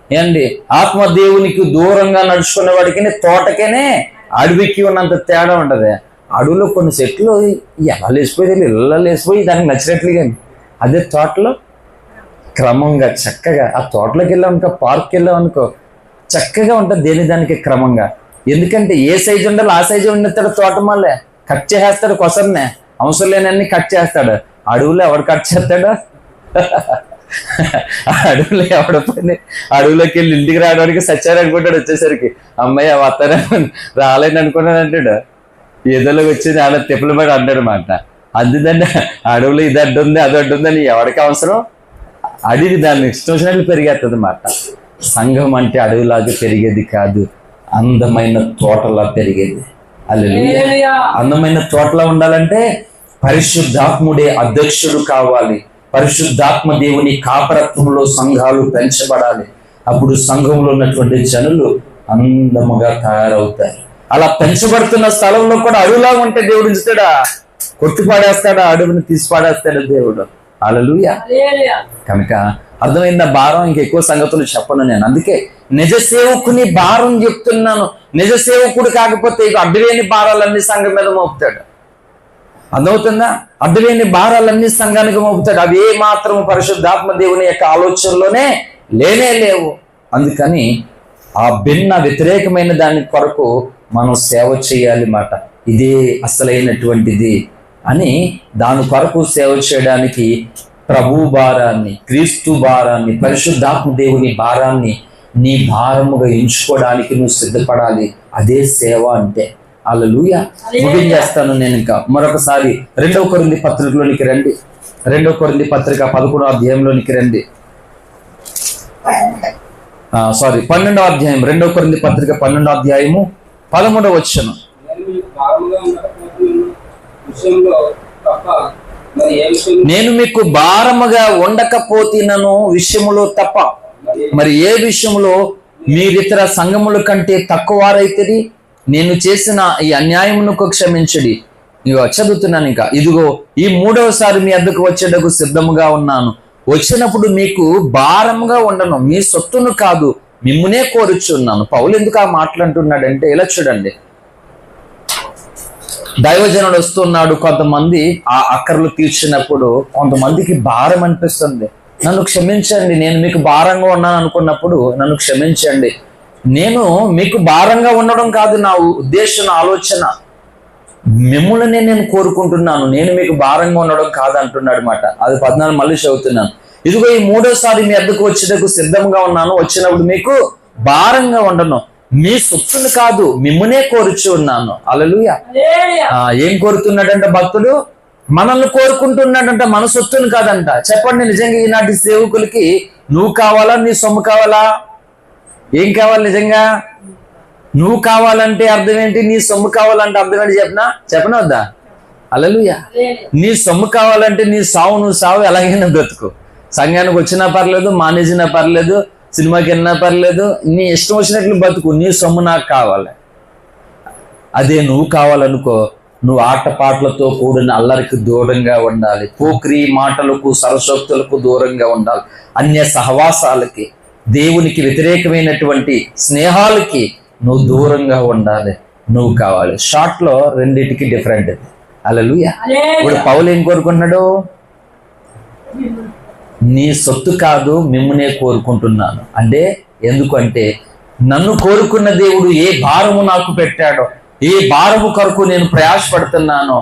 ఏండి, ఆత్మదేవునికి దూరంగా నడుచుకున్న వాడికి తోటకేనే అడవికి ఉన్నంత తేడా ఉంటది. అడవిలో కొన్ని చెట్లు ఎలా లేచిపోయి ఇళ్ళ లేచిపోయి దానికి నచ్చినట్లుగా, అదే తోటలో క్రమంగా చక్కగా, ఆ తోటలోకి వెళ్ళామనుకో, పార్క్కి వెళ్ళామనుకో, చక్కగా ఉంటుంది దేని దానికి క్రమంగా. ఎందుకంటే ఏ సైజు ఉండాలి ఆ సైజు ఉండేస్తాడు. తోట మళ్ళీ కట్ చేసేస్తాడు, కొసరనే అవసరం లేనన్ని కట్ చేస్తాడు. అడవులో ఎవడు కట్ చేస్తాడు? అడవులో ఎవడ పని, అడవులోకి వెళ్ళి ఇంటికి రావడానికి సచ్చారు అనుకుంటాడు. వచ్చేసరికి అమ్మాయి వస్తారా రాలేని అనుకున్నాడు అంటాడు. ఏదోలోకి వచ్చి అలా తిప్పలు పడి అంటాడు మాట. అందుదండి అడవులో ఇది అడ్డు ఉంది అది అడ్డు ఉందని ఎవరికి అవసరం? అడవి దాన్ని ఇష్టం వచ్చినట్లు పెరిగేస్తుంది మాట. సంఘం అంటే అడవిలాగా పెరిగేది కాదు, అందమైన తోటలా పెరిగేది. హల్లెలూయా. అందమైన తోటలా ఉండాలంటే పరిశుద్ధాత్ముడే అధ్యక్షుడు కావాలి. పరిశుద్ధాత్మ దేవుని కాపరత్వంలో సంఘాలు పెంచబడాలి. అప్పుడు సంఘంలో ఉన్నటువంటి జనులు అందముగా తయారవుతారు. అలా పెంచబడుతున్న స్థలంలో కూడా అడవిలాగా ఉంటే దేవుడు ఉంచుతాడా? కొట్టి పాడేస్తాడా? అడవిని తీసి పాడేస్తాడు దేవుడు. హల్లెలూయా. కనుక అర్థమైందా భారం? ఇంకెక్కువ సంగతులు చెప్పను నేను. అందుకే నిజ సేవకుని భారం చెప్తున్నాను. నిజ సేవకుడు కాకపోతే ఇక అడ్డులేని భారాలన్నీ సంఘం మీద మోపుతాడు. అర్థమవుతుందా? అడ్డులేని భారాలన్నీ సంఘానికి మోపుతాడు. అవి ఏ మాత్రము పరిశుద్ధాత్మ దేవుని యొక్క ఆలోచనలోనే లేనే లేవు. అందుకని ఆ భిన్న వ్యతిరేకమైన దాని కొరకు మనం సేవ చేయాలి మాట. ఇదే అసలైనటువంటిది అని దాని కొరకు సేవ చేయడానికి ప్రభు భారాన్ని, క్రీస్తు భారాన్ని, పరిశుద్ధాత్మ దేవుని భారాన్ని నీ భారముగా ఎంచుకోవడానికి నువ్వు సిద్ధపడాలి. అదే సేవ అంటే. హల్లెలూయా. ముగించేస్తాను నేను. ఇంకా మరొకసారి 2 కొరింథీ పత్రికలోనికి రండి. 2 కొరింథీ పత్రిక 11వ అధ్యాయంలోనికి రండి. 12వ అధ్యాయం, 2 కొరింథీ పత్రిక 12వ అధ్యాయము 13వ వచనం. నేను మీకు భారముగా ఉండకపోతినను విషయములో తప్ప మరి ఏ విషయంలో మీరితర సంఘముల కంటే తక్కువ వారైతే నేను చేసిన ఈ అన్యాయమునకు క్షమించడి. ఇగో చదువుతున్నాను ఇంకా. ఇదిగో ఈ 3వసారి మీ వద్దకు వచ్చేటకు సిద్ధముగా ఉన్నాను. వచ్చినప్పుడు మీకు భారంగా ఉండను, మీ సొత్తును కాదు మిమ్మునే కోరుచున్నాను. పౌలు ఎందుకు ఆ మాటలు అంటున్నాడంటే ఇలా చూడండి, దైవజనుడు వస్తున్నాడు, కొంతమంది ఆ అక్కర్లు తీర్చినప్పుడు కొంతమందికి భారం అనిపిస్తుంది. నన్ను క్షమించండి, నేను మీకు భారంగా ఉన్నాను అనుకున్నప్పుడు నన్ను క్షమించండి. నేను మీకు భారంగా ఉండడం కాదు నా ఉద్దేశం, నా ఆలోచన, మిమ్మల్ని నేను కోరుకుంటున్నాను, నేను మీకు భారంగా ఉండడం కాదు అంటున్నాడు మాట. అది 14 మళ్ళీ చదువుతున్నాను. ఇదిగో ఈ 3వసారి మీ వద్దకు వచ్చేటకు సిద్ధంగా ఉన్నాను, వచ్చినప్పుడు మీకు భారంగా ఉండను, మీ సొత్తును కాదు మిమ్మల్నే కోరుచు ఉన్నాను. హల్లెలూయా. ఏం కోరుతున్నాడంట భక్తుడు? మనల్ని కోరుకుంటున్నాడంట, మన సొత్తును కాదంట. చెప్పండి, నిజంగా ఈనాటి సేవకులకి నువ్వు కావాలా, నీ సొమ్ము కావాలా? ఏం కావాలి నిజంగా? నువ్వు కావాలంటే అర్థం ఏంటి? నీ సొమ్ము కావాలంటే అర్థం ఏంటి? చెప్పనా వద్దా? హల్లెలూయా. నీ సొమ్ము కావాలంటే నీ సావు, నువ్వు సావు, ఎలాగైనా బ్రతుకు. సంఘానికి వచ్చినా పర్లేదు, మానేసినా పర్లేదు, సినిమాకి వెళ్ళినా పర్లేదు, నీ ఇష్టం వచ్చినట్లు బతుకు. నీ సొమ్ము నాకు కావాలి. అదే నువ్వు కావాలనుకో, నువ్వు ఆటపాటలతో కూడిన అల్లరికి దూరంగా ఉండాలి, పోక్రి మాటలకు సరసోక్తులకు దూరంగా ఉండాలి, అన్య సహవాసాలకి, దేవునికి వ్యతిరేకమైనటువంటి స్నేహాలకి నువ్వు దూరంగా ఉండాలి. నువ్వు కావాలి. షార్ట్ లో రెండింటికి డిఫరెంట్. హల్లెలూయా. ఇప్పుడు పౌలు ఏం కోరుకున్నాడు? నీ సొత్తు కాదు మిమ్మల్నే కోరుకుంటున్నాను అంటే, ఎందుకంటే నన్ను కోరుకున్న దేవుడు ఏ భారము నాకు పెట్టాడో, ఏ భారము కొరకు నేను ప్రయాసపడుతున్నానో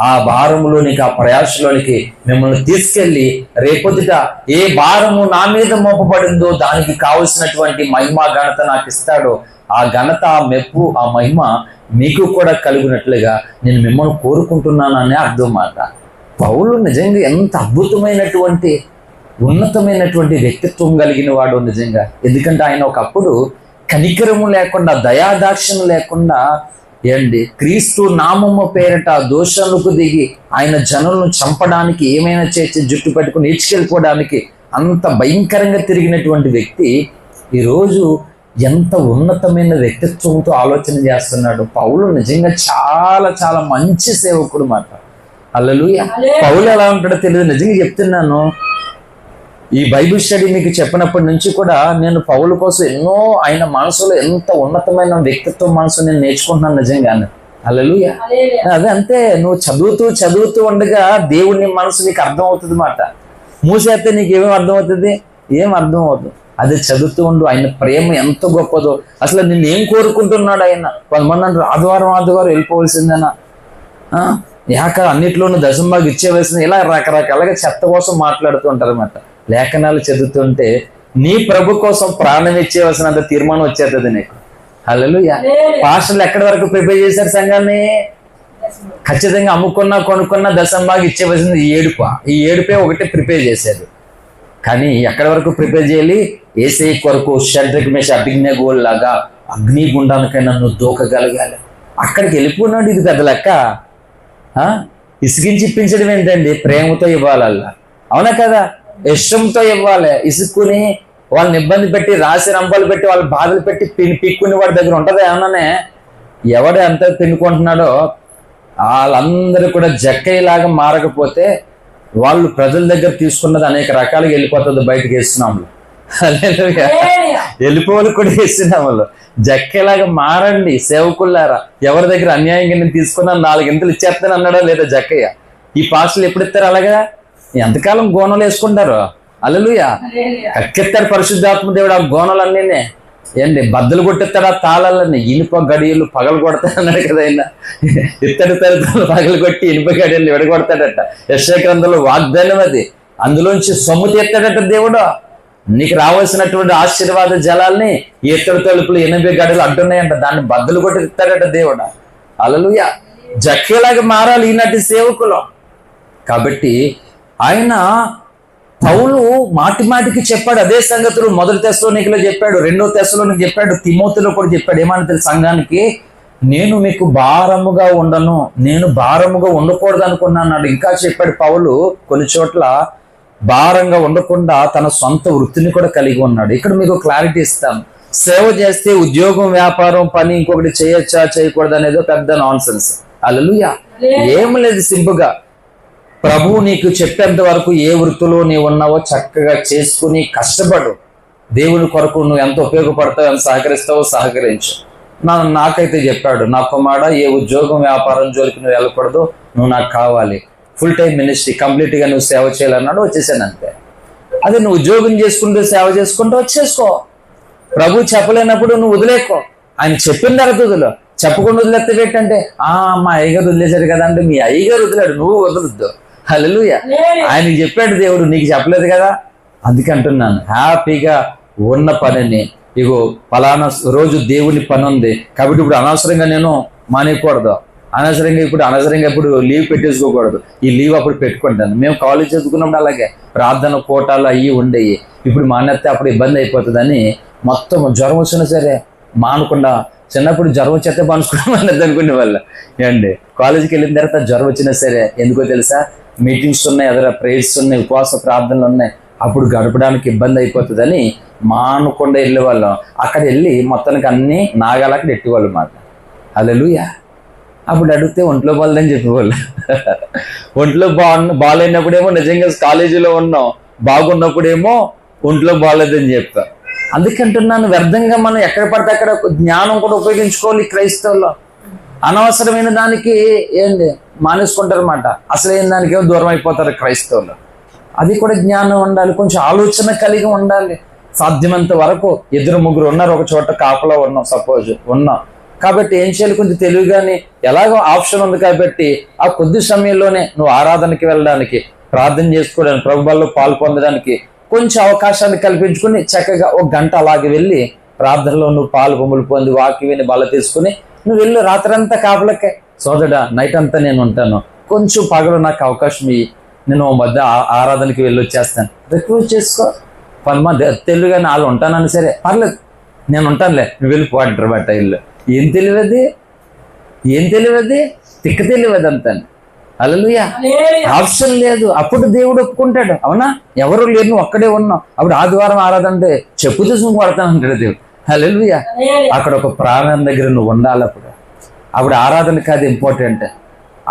ఆ భారములోనికి, ఆ ప్రయాసలోనికి మిమ్మల్ని తీసుకెళ్లి రేపొద్దుట ఏ భారము నా మీద మోపబడిందో దానికి కావలసినటువంటి మహిమ ఘనత నాకు ఇస్తాడో, ఆ ఘనత, ఆ మెప్పు, ఆ మహిమ మీకు కూడా కలిగినట్లుగా నేను మిమ్మల్ని కోరుకుంటున్నాను అనే అర్థం మాట. పౌలు నిజంగా ఎంత అద్భుతమైనటువంటి ఉన్నతమైనటువంటి వ్యక్తిత్వం కలిగిన వాడు నిజంగా. ఎందుకంటే ఆయన ఒకప్పుడు కనికరము లేకుండా, దయాదాక్షిణ్యం లేకుండా క్రీస్తు నామము పేరట దోషములకు దిగి ఆయన జనులను చంపడానికి, ఏమైనా చేసి జుట్టు పట్టుకుని ఈడ్చుకెళ్ళిపోవడానికి అంత భయంకరంగా తిరిగినటువంటి వ్యక్తి ఈరోజు ఎంత ఉన్నతమైన వ్యక్తిత్వంతో ఆలోచన చేస్తున్నాడు. పౌలు నిజంగా చాలా చాలా మంచి సేవకుడు మాట. హల్లెలూయా. పౌలు ఎలా ఉంటాడో తెలియదు, నిజంగా చెప్తున్నాను. ఈ బైబిల్ స్టడీ మీకు చెప్పినప్పటి నుంచి కూడా నేను పౌలు కోసం ఎన్నో, ఆయన మనసులో ఎంత ఉన్నతమైన వ్యక్తిత్వం మనసు నేను నేర్చుకుంటున్నాను నిజంగానే. హల్లెలూయా. అదే అంతే, నువ్వు చదువుతూ ఉండగా దేవుని మనసు నీకు అర్థం అవుతుంది మాట. మూసేస్తే నీకు ఏమేమి అర్థం అవుతుంది? ఏం అర్థం అవుతుంది? అది చదువుతూ ఉండు. ఆయన ప్రేమ ఎంత గొప్పదో, అసలు నిన్ను ఏం కోరుకుంటున్నాడు ఆయన. కొంతమంది అంటారు ఆదివారం వెళ్ళిపోవలసిందేనా, అన్నిట్లోనూ దశంభాగం ఇచ్చేవలసింది, ఇలా రకరకాలుగా చెత్త కోసం మాట్లాడుతూ ఉంటారు అన్నమాట. లేఖనాలు చదువుతుంటే నీ ప్రభు కోసం ప్రాణం ఇచ్చేవలసినంత తీర్మానం వచ్చేస్తుంది నీకు. హల్లెలూయా. పాస్టర్లు ఎక్కడి వరకు ప్రిపేర్ చేశారు సంఘాన్ని? ఖచ్చితంగా అమ్ముకున్నా కొనుక్కున్నా దశంభాగం ఇచ్చేవలసింది ఈ ఏడుపే ఒకటి ప్రిపేర్ చేశారు. కానీ ఎక్కడి వరకు ప్రిపేర్ చేయాలి? యేసయ్య కొరకు షడ్రక్ మేష అభిజ్ఞగోల్ లాగా అగ్నిగుండానికైనా నువ్వు దూకగలగాలి. అక్కడికి వెళ్ళిపోయినాడు. ఇది పెద్ద లెక్క. ఇసుకించి ఇప్పించడం ఏంటండి? ప్రేమతో ఇవ్వాలల్లా, అవునా కదా? ఇష్టంతో ఇవ్వాలి. ఇసుక్కుని వాళ్ళని ఇబ్బంది పెట్టి, రాసి రంపాలు పెట్టి, వాళ్ళ బాధలు పెట్టి పిక్కుని వాడి దగ్గర ఉంటుంది ఏమన్నానే? ఎవడు ఎంత పిన్నుకుంటున్నాడో వాళ్ళందరూ కూడా జక్కయ్యలాగా మారకపోతే వాళ్ళు ప్రజల దగ్గర తీసుకున్నది అనేక రకాలుగా వెళ్ళిపోతుంది బయటకు వేస్తున్నాము. వెళ్ళిపోవాలి కూడా వేస్తున్నాము. జక్కలాగా మారండి సేవకుల్లారా. ఎవరి దగ్గర అన్యాయంగా నేను తీసుకున్నా 4 ఇంతలు ఇచ్చేస్తాను అన్నాడా లేదా జక్కయ్య? ఈ పాస్టర్లు ఎప్పుడు ఇస్తారు అలాగా? ఎంతకాలం గోనలు వేసుకుంటారు? హల్లెలూయా. కక్కెత్తాడు పరిశుద్ధాత్మ దేవుడు ఆ గోనలన్నీ. బద్దలు కొట్టిస్తాడు ఆ తాళాలన్నీ. ఇనుప గడియలు పగలు కొడతాడు అన్నాడు కదా ఆయన. ఇత్తడి తలుపులు పగలు కొట్టి ఇనుప గడియలు విడగొడతాడట. యెషయా గ్రంథంలో వాగ్దానం అది. అందులోంచి సొమ్ము తీస్తాడట దేవుడు. నీకు రావాల్సినటువంటి ఆశీర్వాద జలాల్ని ఇత్తడి తలుపులు, ఇనుప గడియలు అడ్డున్నాయంట, దాన్ని బద్దలు కొట్టి ఇస్తాడట దేవుడు. హల్లెలూయా. జక్కేలాగా మారాలి ఈనాటి సేవకులు. కాబట్టి ఆయన పౌలు మాటికి చెప్పాడు అదే సంగతులు. 1 తెస్సలోనికలో చెప్పాడు, 2 తెస్సలోనికి చెప్పాడు, తిమోతిలో కూడా చెప్పాడు. ఏమని సంఘానికి? నేను మీకు భారముగా ఉండను, నేను భారముగా ఉండకూడదు అనుకున్నాడు. ఇంకా చెప్పాడు పౌలు కొన్ని చోట్ల భారంగా ఉండకుండా తన సొంత వృత్తిని కూడా కలిగి ఉన్నాడు. ఇక్కడ మీకు క్లారిటీ ఇస్తాను. సేవ చేస్తే ఉద్యోగం, వ్యాపారం, పని ఇంకొకటి చేయొచ్చా చేయకూడదు అనేది పెద్ద నాన్ సెన్స్. హల్లెలూయా. ఏం లేదు, సింపుల్గా ప్రభువు నీకు చెప్పేంత వరకు ఏ వృత్తిలో నీవు ఉన్నావో చక్కగా చేసుకుని కష్టపడు. దేవుని కొరకు నువ్వు ఎంత ఉపయోగపడతావు, ఎంత సహకరిస్తావో సహకరించు. నాకైతే చెప్పాడు, నా కుమారుడా, ఏ ఉద్యోగం వ్యాపారం జోలికి నువ్వు వెళ్ళకూడదు, నువ్వు నాకు కావాలి, ఫుల్ టైం మినిస్ట్రీ కంప్లీట్గా నువ్వు సేవ చేయాలన్నాడు. వచ్చేసాను అంతే. అదే నువ్వు ఉద్యోగం చేసుకుంటూ సేవ చేసుకుంటూ వచ్చేసుకో. ప్రభు చెప్పలేనప్పుడు నువ్వు వదిలేకో. ఆయన చెప్పిన తర్వాత వదిలో, చెప్పకుండా వదిలేస్తే ఏంటంటే మా అయ్యగారు వదిలేశారు కదా అంటే మీ అయ్యగారు వదిలాడు, నువ్వు వదలొద్దు. హల్లెలూయా. ఆయనకి చెప్పాడు దేవుడు, నీకు చెప్పలేదు కదా. అందుకంటున్నాను, హ్యాపీగా ఉన్న పనిని, ఇగో పలానా రోజు దేవుని పని ఉంది కాబట్టి ఇప్పుడు అనవసరంగా నేను మానేయకూడదు, అనవసరంగా ఇప్పుడు లీవ్ పెట్టేసుకోకూడదు. ఈ లీవ్ అప్పుడు పెట్టుకుంటాను. మేము కాలేజ్ చదువుకున్నప్పుడు అలాగే ప్రార్థన కోటాలు అయ్యి ఉండేవి. ఇప్పుడు మానేస్తే అప్పుడు ఇబ్బంది అయిపోతుందని మొత్తం జ్వరం వచ్చినా సరే మానకుండా, చిన్నప్పుడు జ్వరం వచ్చేస్తే పంచుకున్నాం అనుకునే వాళ్ళు ఏమండి. కాలేజీకి వెళ్ళిన తర్వాత జ్వరం వచ్చినా సరే, ఎందుకో తెలుసా, మీటింగ్స్ ఉన్నాయి, ఎదుర ప్రేయర్స్ ఉన్నాయి, ఉపవాస ప్రార్థనలు ఉన్నాయి, అప్పుడు గడపడానికి ఇబ్బంది అయిపోతుందని మానకుండా వెళ్ళేవాళ్ళం. అక్కడ వెళ్ళి మొత్తానికి అన్నీ నాగాలక్కడ ఎట్టేవాళ్ళు మాట. హల్లెలూయా. అప్పుడు అడిగితే ఒంట్లో బాలేదని చెప్పేవాళ్ళు. ఒంట్లో బాగాలేనప్పుడేమో నిజంగా కాలేజీలో ఉన్నాం, బాగున్నప్పుడేమో ఒంట్లో బాగాలేదని చెప్తా. అందుకంటున్నాను, వ్యర్థంగా మనం ఎక్కడ పడితే అక్కడ జ్ఞానం కూడా ఉపయోగించుకోవాలి. క్రైస్తవుల్లో అనవసరమైన దానికి ఏంటి మానేసుకుంటారన్నమాట. అసలైన దానికేమో దూరం అయిపోతారు క్రైస్తవులు. అది కూడా జ్ఞానం ఉండాలి, కొంచెం ఆలోచన కలిగి ఉండాలి. సాధ్యమంత వరకు 2-3 ఉన్నారు ఒక చోట కాపలా ఉన్నాం, సపోజ్ ఉన్నాం కాబట్టి ఏం చేయాలి, కొంచెం తెలివిగాని ఎలాగో ఆప్షన్ ఉంది కాబట్టి ఆ కొద్ది సమయంలోనే నువ్వు ఆరాధనకి వెళ్ళడానికి, ప్రార్థన చేసుకోవడానికి, ప్రభు బల్లో పాలు పొందడానికి కొంచెం అవకాశాన్ని కల్పించుకుని చక్కగా 1 గంట అలాగే వెళ్ళి ప్రార్థనలో నువ్వు పాలు పొమ్ములు పొంది వాకి విని బల తీసుకుని నువ్వు వెళ్ళు. రాత్రంతా కాపలకే, సోదరా నైట్ అంతా నేను ఉంటాను, కొంచెం పగలు నాకు అవకాశం ఇయ్యి, నేను మధ్య ఆరాధనకి వెళ్ళి వచ్చేస్తాను, రిక్వెస్ట్ చేసుకో. కొంతమంది తెలుగుగానే వాళ్ళు ఉంటానని సరే పర్లేదు నేను ఉంటానులే, నువ్వు వెళ్ళిపోంటారు బట్ట ఇల్లు. ఏం తెలియదు తిక్క తెలియదు అంతాను. హల్లెలూయా. ఆప్షన్ లేదు. అప్పుడు దేవుడు ఒప్పుకుంటాడు. అవునా, ఎవరు లేరు, నువ్వు ఒక్కడే ఉన్నావు. అప్పుడు ఆదివారం ఆరాధన అంటే చెప్పు తీసుకుని కొడతానంటాడు దేవుడు. హల్లెలూయా. అక్కడ ఒక ప్రాణం దగ్గర నువ్వు ఉండాలి. అప్పుడు ఆరాధన కాదు ఇంపార్టెంట్,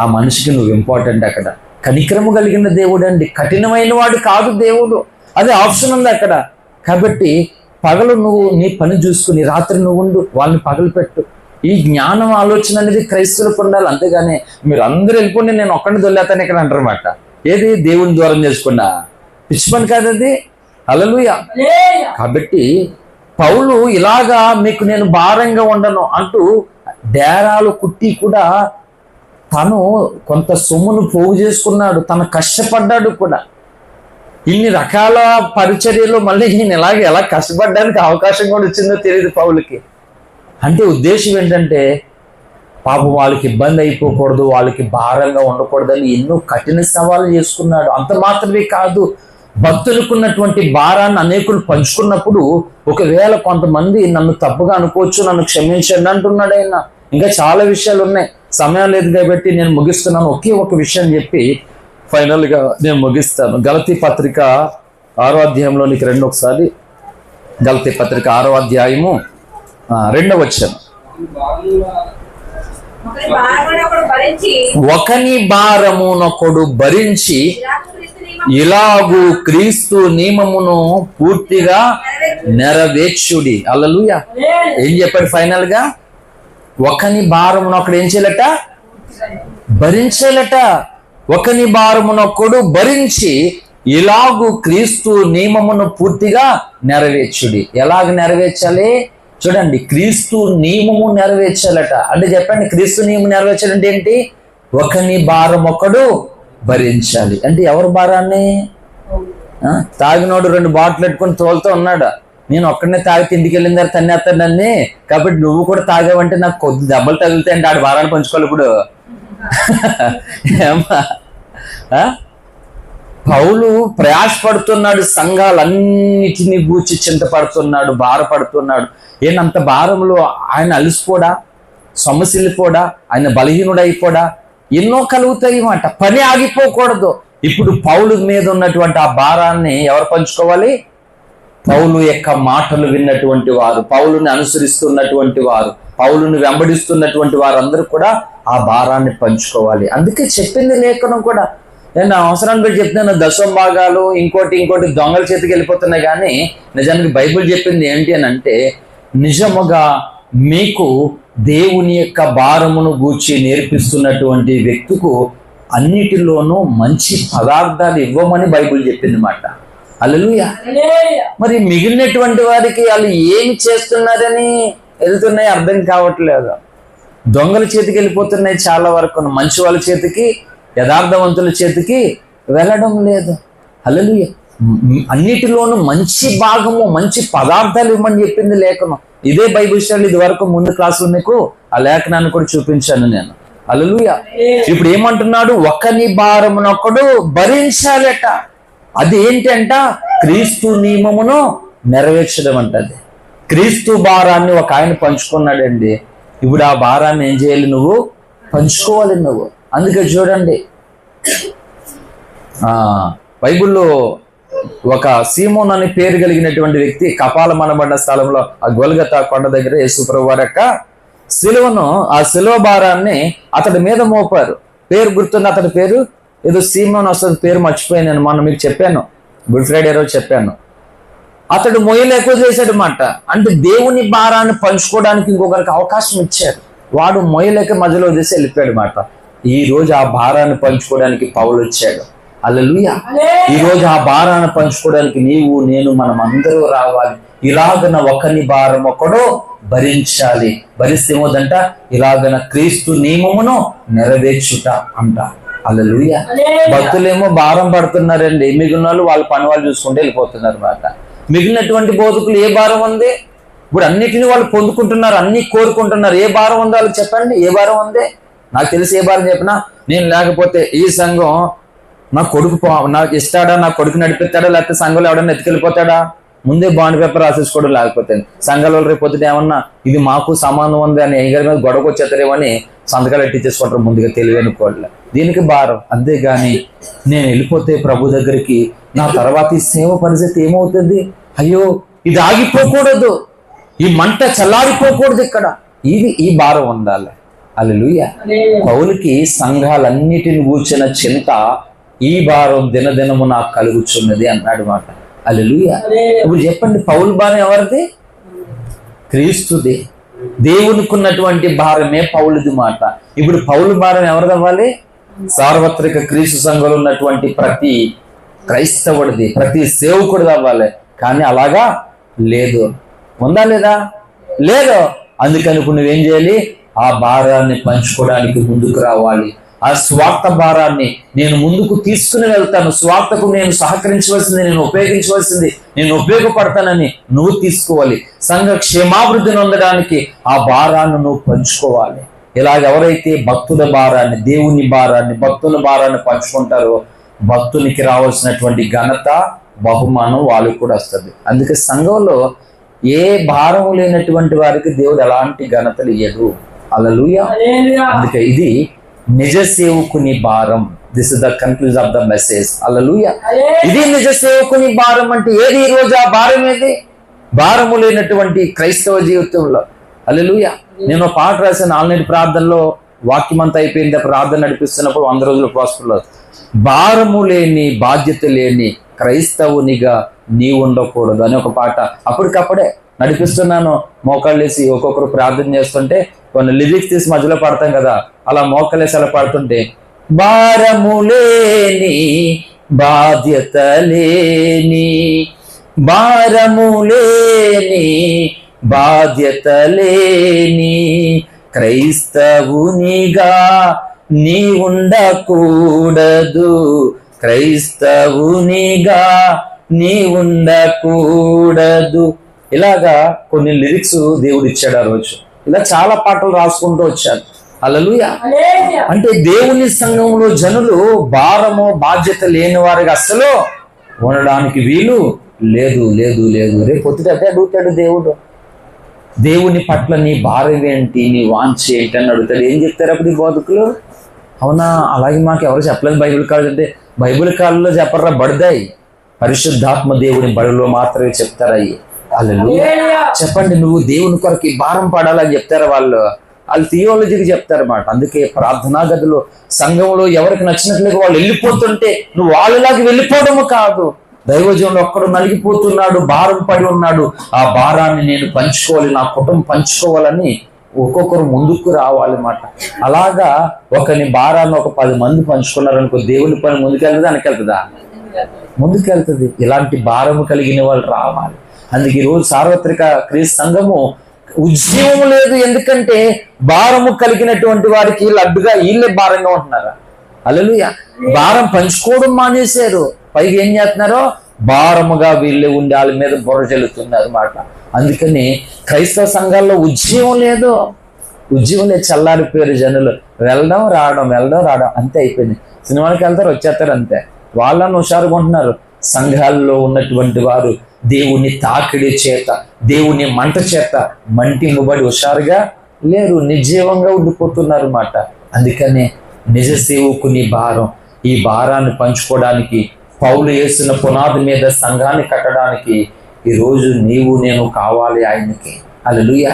ఆ మనిషికి నువ్వు ఇంపార్టెంట్. అక్కడ కనికరము కలిగిన దేవుడు అండి, కఠినమైన వాడు కాదు దేవుడు. అదే ఆప్షన్ ఉంది అక్కడ. కాబట్టి పగలు నువ్వు నీ పని చూసుకుని రాత్రి నువ్వు ఉండు, వాళ్ళని పగలు పెట్టు. ఈ జ్ఞానం ఆలోచన అనేది క్రైస్తవులకు ఉండాలి. అంతేగాని మీరు అందరూ వెళ్ళిపోండి నేను ఒక్కడిని దొల్లేతాను ఇక్కడ అంటారన్నమాట. ఏది దేవుని దూరం చేసుకున్నా పిచ్చి పని కాదు అది. హల్లెలూయా. కాబట్టి పౌలు ఇలాగా మీకు నేను భారంగా ఉండను అంటూ డేరాలు కుట్టి కూడా తను కొంత సొమ్మును పోగు చేసుకున్నాడు, తను కష్టపడ్డాడు కూడా. ఇన్ని రకాల పరిచర్యలు మళ్ళీ నేను ఎలా కష్టపడడానికి అవకాశం కూడా వచ్చిందో తెలియదు పౌలుకి. అంటే ఉద్దేశం ఏంటంటే పాపం వాళ్ళకి ఇబ్బంది అయిపోకూడదు, వాళ్ళకి భారంగా ఉండకూడదని ఎన్నో కఠిన సవాళ్ళు చేసుకున్నాడు. అంత మాత్రమే కాదు, భక్తులకున్నటువంటి భారాన్ని అనేకులు పంచుకున్నప్పుడు ఒకవేళ కొంతమంది నన్ను తప్పుగా అనుకోవచ్చు, నన్ను క్షమించండి అంటున్నాడు ఆయన. ఇంకా చాలా విషయాలు ఉన్నాయి, సమయం లేదు కాబట్టి నేను ముగిస్తున్నాను. ఒకే ఒక విషయం చెప్పి ఫైనల్గా నేను ముగిస్తాను. గలతీ పత్రిక 6వ అధ్యాయంలోనికి రండి ఒకసారి. గలతీ పత్రిక 6వ అధ్యాయము 2వ వచనం. ఒకని భారమునొకడు భరించి ఇలాగు క్రీస్తు నియమమును పూర్తిగా నెరవేర్చుడి. హల్లెలూయా. ఏం చెప్పాడు ఫైనల్ గా? ఒకని భారమునొకడు ఏం చేయాలట? భరించాలట. ఒకని భారమునొకడు భరించి ఇలాగు క్రీస్తు నియమమును పూర్తిగా నెరవేర్చుడి. ఎలాగ నెరవేర్చాలి చూడండి, క్రీస్తు నియమము నెరవేర్చాలట. అంటే చెప్పండి, క్రీస్తు నియమం నెరవేర్చాలంటే ఏంటి? ఒకని భారం ఒకడు భరించాలి. అంటే ఎవరి భారాన్ని? తాగినోడు 2 బాటిల్ పెట్టుకొని తోలుతూ ఉన్నాడు, నేను ఒక్కడనే తాగి ఇంటికి వెళ్ళిన తర్వాత తన్నేస్తానని, కాబట్టి నువ్వు కూడా తాగావంటే నాకు కొద్ది దెబ్బలు తగులుతాయంటే ఆడి భారాన్ని పంచుకోవాలి. ఇప్పుడు పౌలు ప్రయాసపడుతున్నాడు, సంఘాలన్నిటినీ గూర్చి చింతపడుతున్నాడు, భారపడుతున్నాడు. ఏంటంత భారంలో ఆయన అలిసిపోడా, సొమ్మసిల్లిపోడా, ఆయన బలహీనుడైపోడా? ఎన్నో కలుగుతాయి మాట. పని ఆగిపోకూడదు. ఇప్పుడు పౌలు మీద ఉన్నటువంటి ఆ భారాన్ని ఎవరు పంచుకోవాలి? పౌలు యొక్క మాటలు విన్నటువంటి వారు, పౌలుని అనుసరిస్తున్నటువంటి వారు, పౌలుని వెంబడిస్తున్నటువంటి వారందరూ కూడా ఆ భారాన్ని పంచుకోవాలి. అందుకే చెప్పింది లేఖనం కూడా. నేను అవసరాన్ని బట్టి చెప్తున్నాను, 10వ భాగాలు ఇంకోటి దొంగల చేతికి వెళ్ళిపోతున్నాయి. కానీ నిజానికి బైబిల్ చెప్పింది ఏంటి అని అంటే, నిజముగా మీకు దేవుని యొక్క భారమును గూర్చి నేర్పిస్తున్నటువంటి వ్యక్తికు అన్నిటిలోనూ మంచి పదార్థాలు ఇవ్వమని బైబిల్ చెప్పింది మాట. హల్లెలూయా. మరి మిగిలినటువంటి వారికి వాళ్ళు ఏమి చేస్తున్నారని వెళ్తున్నాయి అర్థం కావట్లేదు. దొంగల చేతికి వెళ్ళిపోతున్నాయి చాలా వరకు, మంచి వాళ్ళ చేతికి, యథార్థవంతుల చేతికి వెళ్ళడం లేదు. హల్లెలూయా. అన్నిటిలోనూ మంచి భాగము, మంచి పదార్థాలు ఇవ్వమని చెప్పింది లేఖనం. ఇదే బైబిల్ స్టడీ ఇది వరకు ముందు క్లాసులో మీకు ఆ లేఖనాన్ని కూడా చూపించాను నేను. హల్లెలూయా. ఇప్పుడు ఏమంటున్నాడు? ఒకని భారమునొకడు భరించాలట. అది ఏంటంట? క్రీస్తు నియమమును నెరవేర్చడం అంటది. క్రీస్తు భారాన్ని ఒక ఆయన పంచుకున్నాడండి. ఇప్పుడు ఆ భారాన్ని ఏం చేయాలి? నువ్వు పంచుకోవాలి నువ్వు. అందుకే చూడండి, బైబిల్లో ఒక సీమోన్ అని పేరు కలిగినటువంటి వ్యక్తి కపాలం అనబడిన స్థలంలో ఆ గొల్గతా కొండ దగ్గర యేసు ప్రభువు వారి యొక్క సిలువను, ఆ సిలువ భారాన్ని అతడి మీద మోపారు. పేరు గుర్తుంది, అతడి పేరు ఏదో సీమోన్ వస్తుంది, పేరు మర్చిపోయాను నేను. మొన్న మీకు చెప్పాను, గుడ్ ఫ్రైడే రోజు చెప్పాను. అతడు మొయ్యలు ఎక్కువ చేశాడు మాట. అంటే దేవుని భారాన్ని పంచుకోవడానికి ఇంకొకరికి అవకాశం ఇచ్చారు. వాడు మొయ్యలేక మధ్యలో చేసి వెళ్ళిపోయాడు మాట. ఈ రోజు ఆ భారాన్ని పంచుకోవడానికి పౌలు వచ్చాడు. హల్లెలూయా. ఈ రోజు ఆ భారాన్ని పంచుకోవడానికి నీవు నేను మనం అందరూ రావాలి. ఇలాగన ఒకని భారం ఒకడు భరించాలి. భరిస్తే ఏమోదంట? ఇలాగన క్రీస్తు నియమమును నెరవేర్చుట అంట. హల్లెలూయా. భక్తులేమో భారం పడుతున్నారండి, మిగిలిన వాళ్ళు వాళ్ళ పని వాళ్ళు చూసుకుంటూ వెళ్ళిపోతున్నారు మాట. మిగిలినటువంటి బోధకులు ఏ భారం ఉంది? ఇప్పుడు అన్నిటిని వాళ్ళు పొందుకుంటున్నారు, అన్ని కోరుకుంటున్నారు. ఏ భారం ఉందో వాళ్ళకి చెప్పండి. ఏ భారం ఉంది? నాకు తెలిసి ఏ భారం చెప్పినా, నేను లేకపోతే ఈ సంఘం నా కొడుకు నాకు ఇస్తాడా, నా కొడుకు నడిపిస్తాడా, లేకపోతే సంఘంలో ఎవడన్నా ఎత్తుకెళ్ళిపోతాడా? ముందే బాండ్ పేపర్ రాసేసుకోవడం. లేకపోతే సంఘాల వాళ్ళు రేపు పొద్దుట ఏమన్నా ఇది మాకు సమానం ఉంది అని ఎగరి మీద గొడవకు వచ్చేస్తారేమని సంతకాలు ఎట్టించేసుకుంటారు ముందుగా, తెలివైన కోళ్ళ. దీనికి భారం. అంతేగాని నేను వెళ్ళిపోతే ప్రభు దగ్గరికి నా తర్వాత ఈ సేవ పరిస్థితి ఏమవుతుంది? అయ్యో ఇది ఆగిపోకూడదు, ఈ మంట చల్లారిపోకూడదు ఇక్కడ. ఈ భారం ఉండాలి. హల్లెలూయా. పౌలుకి సంఘాలన్నిటిని కూర్చిన చింత, ఈ భారం దినదినము నాకు కలుగుచున్నది అన్నాడు మాట. హల్లెలూయా. ఇప్పుడు చెప్పండి, పౌలు భారం ఎవరిది? క్రీస్తుది. దేవునికి ఉన్నటువంటి భారమే పౌలుది మాట. ఇప్పుడు పౌలు భారం ఎవరిది అవ్వాలి? సార్వత్రిక క్రీస్తు సంఘంలో ఉన్నటువంటి ప్రతి క్రైస్తవుడిది, ప్రతి సేవకుడిది అవ్వాలి. కానీ అలాగా లేదు. ఉందా లేదా? లేదు. అందుకని ఇప్పుడు నువ్వేం చేయాలి? ఆ భారాన్ని పంచుకోవడానికి ముందుకు రావాలి. ఆ స్వార్థ భారాన్ని నేను ముందుకు తీసుకుని వెళ్తాను. స్వార్థకు నేను సహకరించవలసింది, నేను ఉపయోగించవలసింది, నేను ఉపయోగపడతానని నువ్వు తీసుకోవాలి. సంఘ క్షేమాభివృద్ధిని పొందడానికి ఆ భారాన్ని నువ్వు పంచుకోవాలి. ఇలాగ ఎవరైతే భక్తుల భారాన్ని, దేవుని భారాన్ని, భక్తుల భారాన్ని పంచుకుంటారో భక్తునికి రావాల్సినటువంటి ఘనత, బహుమానం వాళ్ళకి కూడా వస్తుంది. అందుకే సంఘంలో ఏ భారం లేనటువంటి వారికి దేవుడు ఎలాంటి ఘనతలు ఇయ్యడు. హల్లెలూయా. అందుకే ఇది నిజ సేవకుని భారం. This is the conclusion of the message. Hallelujah. ఇది నిజ సేవకుని భారం అంటే ఏది? ఈ రోజు ఆ భారం ఏది? భారము లేనటువంటి క్రైస్తవ జీవితంలో. హల్లెలూయా. నేను పాట రాసిన ఆన్లైన్ ప్రార్థనలో వాక్యం అంతా అయిపోయింది, ప్రార్థన నడిపిస్తున్నప్పుడు 100 రోజులు ఉపవాసంలో భారము లేని, బాధ్యత లేని క్రైస్తవునిగా నీవు ఉండకూడదు అని ఒక పాట అప్పటికప్పుడే నడిపిస్తున్నాను. మోకాళ్ళేసి ఒక్కొక్కరు ప్రార్థన చేస్తుంటే కొన్ని లిరిక్స్ తీసి మధ్యలో పడతాం కదా, అలా మోకాళ్ళేసి అలా పడుతుంటే, భారము లేని, బాధ్యత లేని, భారము లేని, బాధ్యత లేని క్రైస్తవునిగా నీ ఉండకూడదు, క్రైస్తవునిగా నీ ఉండకూడదు. ఇలాగా కొన్ని లిరిక్స్ దేవుడు ఇచ్చాడు ఆ రోజు. ఇలా చాలా పాటలు రాసుకుంటూ వచ్చాను. హల్లెలూయా. అంటే దేవుని సంఘంలో జనులు భారము, బాధ్యత లేని వారికి అస్సలు ఉండడానికి వీలు లేదు, లేదు, లేదు. రేపు పొద్దుట అదే అడుగుతాడు దేవుడు. దేవుని పట్ల నీ భారం ఏంటి, నీ వాంఛ ఏంటి అని అడుగుతాడు. ఏం చెప్తారు అప్పుడు ఈ బోధకులు? అవునా, అలాగే మాకు ఎవరు చెప్పలేదు బైబిల్ కాలేజ్ అంటే. బైబిల్ కాలంలో చెప్పరా, బడిదాయి పరిశుద్ధాత్మ దేవుని బడిలో మాత్రమే చెప్తారయ్యి. హల్లెలూయా. చెప్పండి, నువ్వు దేవుని కొరకు భారం పడాలని చెప్తారా వాళ్ళు థియాలజీకి చెప్తారన్నమాట. అందుకే ప్రార్థనా గదిలో, సంఘంలో ఎవరికి నచ్చినట్లుగా వాళ్ళు వెళ్ళిపోతుంటే నువ్వు వాళ్ళలాగా వెళ్ళిపోవడము కాదు. దైవజనుడు ఒక్కడు నలిగిపోతున్నాడు, భారం పడి ఉన్నాడు, ఆ భారాన్ని నేను పంచుకోవాలి, నా కుటుంబం పంచుకోవాలని ఒక్కొక్కరు ముందుకు రావాలి మాట. అలాగా ఒకని భారాన్ని ఒక 10 మంది పంచుకున్నారనుకో, దేవుని పని ముందుకెళ్తుందా వెనకెళ్తుందా? ముందుకెళ్తుంది. ఇలాంటి భారము కలిగిన వాళ్ళు రావాలి. అందుకే ఈరోజు సార్వత్రిక క్రీస్తు సంఘము ఉద్యమం లేదు. ఎందుకంటే భారము కలిగినటువంటి వారికి లడ్డుగా వీళ్ళే భారంగా ఉంటున్నారా? హల్లెలూయా. భారం పంచుకోవడం మానేశారు. పైగా ఏం చేస్తున్నారో భారముగా వీళ్ళే ఉండి వాళ్ళ మీద బుర్ర జల్లుతున్నారు మాట. అందుకని క్రైస్తవ సంఘాల్లో ఉద్యమం లేదు. చల్లారిపోయారు జనులు. వెళ్ళడం రావడం అంతే అయిపోయింది. సినిమాకి వెళ్తారు, వచ్చేస్తారు, అంతే. వాళ్ళని హుషారుగా ఉంటున్నారు. సంఘాల్లో ఉన్నటువంటి వారు దేవుని తాకిడి చేత, దేవుని మంట చేత మంటింపబడి హుషారుగా లేరు, నిర్జీవంగా ఉండిపోతున్నారు మాట. అందుకనే నిజ సేవకుని భారం, ఈ భారాన్ని పంచుకోవడానికి, పౌలు వేసిన పునాది మీద సంఘాన్ని కట్టడానికి ఈరోజు నీవు నేను కావాలి ఆయనకి. హల్లెలూయా.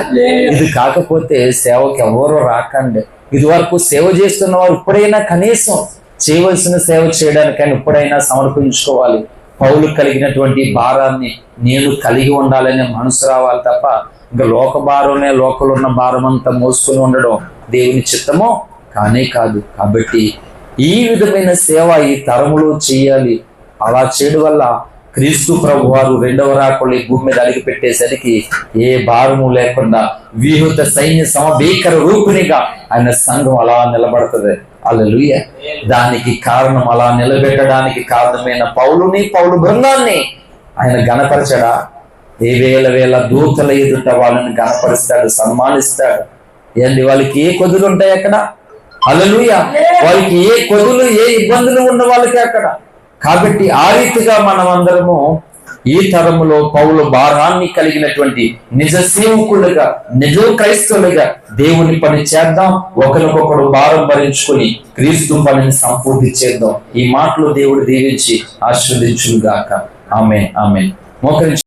ఇది కాకపోతే సేవకి ఎవరో రాకండి. ఇది వరకు సేవ చేస్తున్న వారు ఇప్పుడైనా కనీసం చేయవలసిన సేవ చేయడానికైనా ఇప్పుడైనా సమర్పించుకోవాలి. పౌలు కలిగినటువంటి భారాన్ని నేను కలిగి ఉండాలనే మనసు రావాలి తప్ప ఇంకా లోక భారమే, లోకంలో ఉన్న భారం అంతా మోసుకుని ఉండడం దేవుని చిత్తమో కానే కాదు. కాబట్టి ఈ విధమైన సేవ ఈ తరములో చేయాలి. అలా చేయడం వల్ల క్రీస్తు ప్రభు వారు 2వ రాకడలో ఈ భూమి మీద అడిగి పెట్టేసరికి ఏ భారము లేకుండా వ్యూహత సైన్య సమభీకర రూపిణిగా ఆయన సంఘం అలా నిలబడుతుంది. హల్లెలూయా. దానికి కారణం, అలా నిలబెట్టడానికి కారణమైన పౌలు బృందాన్ని ఆయన గణపరచడా? ఏ వేల దూతల ఎదుట వాళ్ళని గణపరుస్తాడు, సన్మానిస్తాడు. ఏంటి వాళ్ళకి ఏ కొదులు ఉంటాయి అక్కడ? హల్లెలూయా. వాళ్ళకి ఏ కొదులు, ఏ ఇబ్బందులు ఉన్న వాళ్ళకి అక్కడ. కాబట్టి ఆ రీతిగా మనం అందరము ఈ తరములో పౌలు భారాన్ని కలిగినటువంటి నిజ సేవకులుగా, నిజ క్రైస్తవులుగా దేవుని పని చేద్దాం. ఒకరికొకరు భారం భరించుకొని క్రీస్తు పనిని సంపూర్తి చేద్దాం. ఈ మాటలు దేవుడు దీవించి ఆశీర్వదించుగాక. ఆమేన్. మోకరించి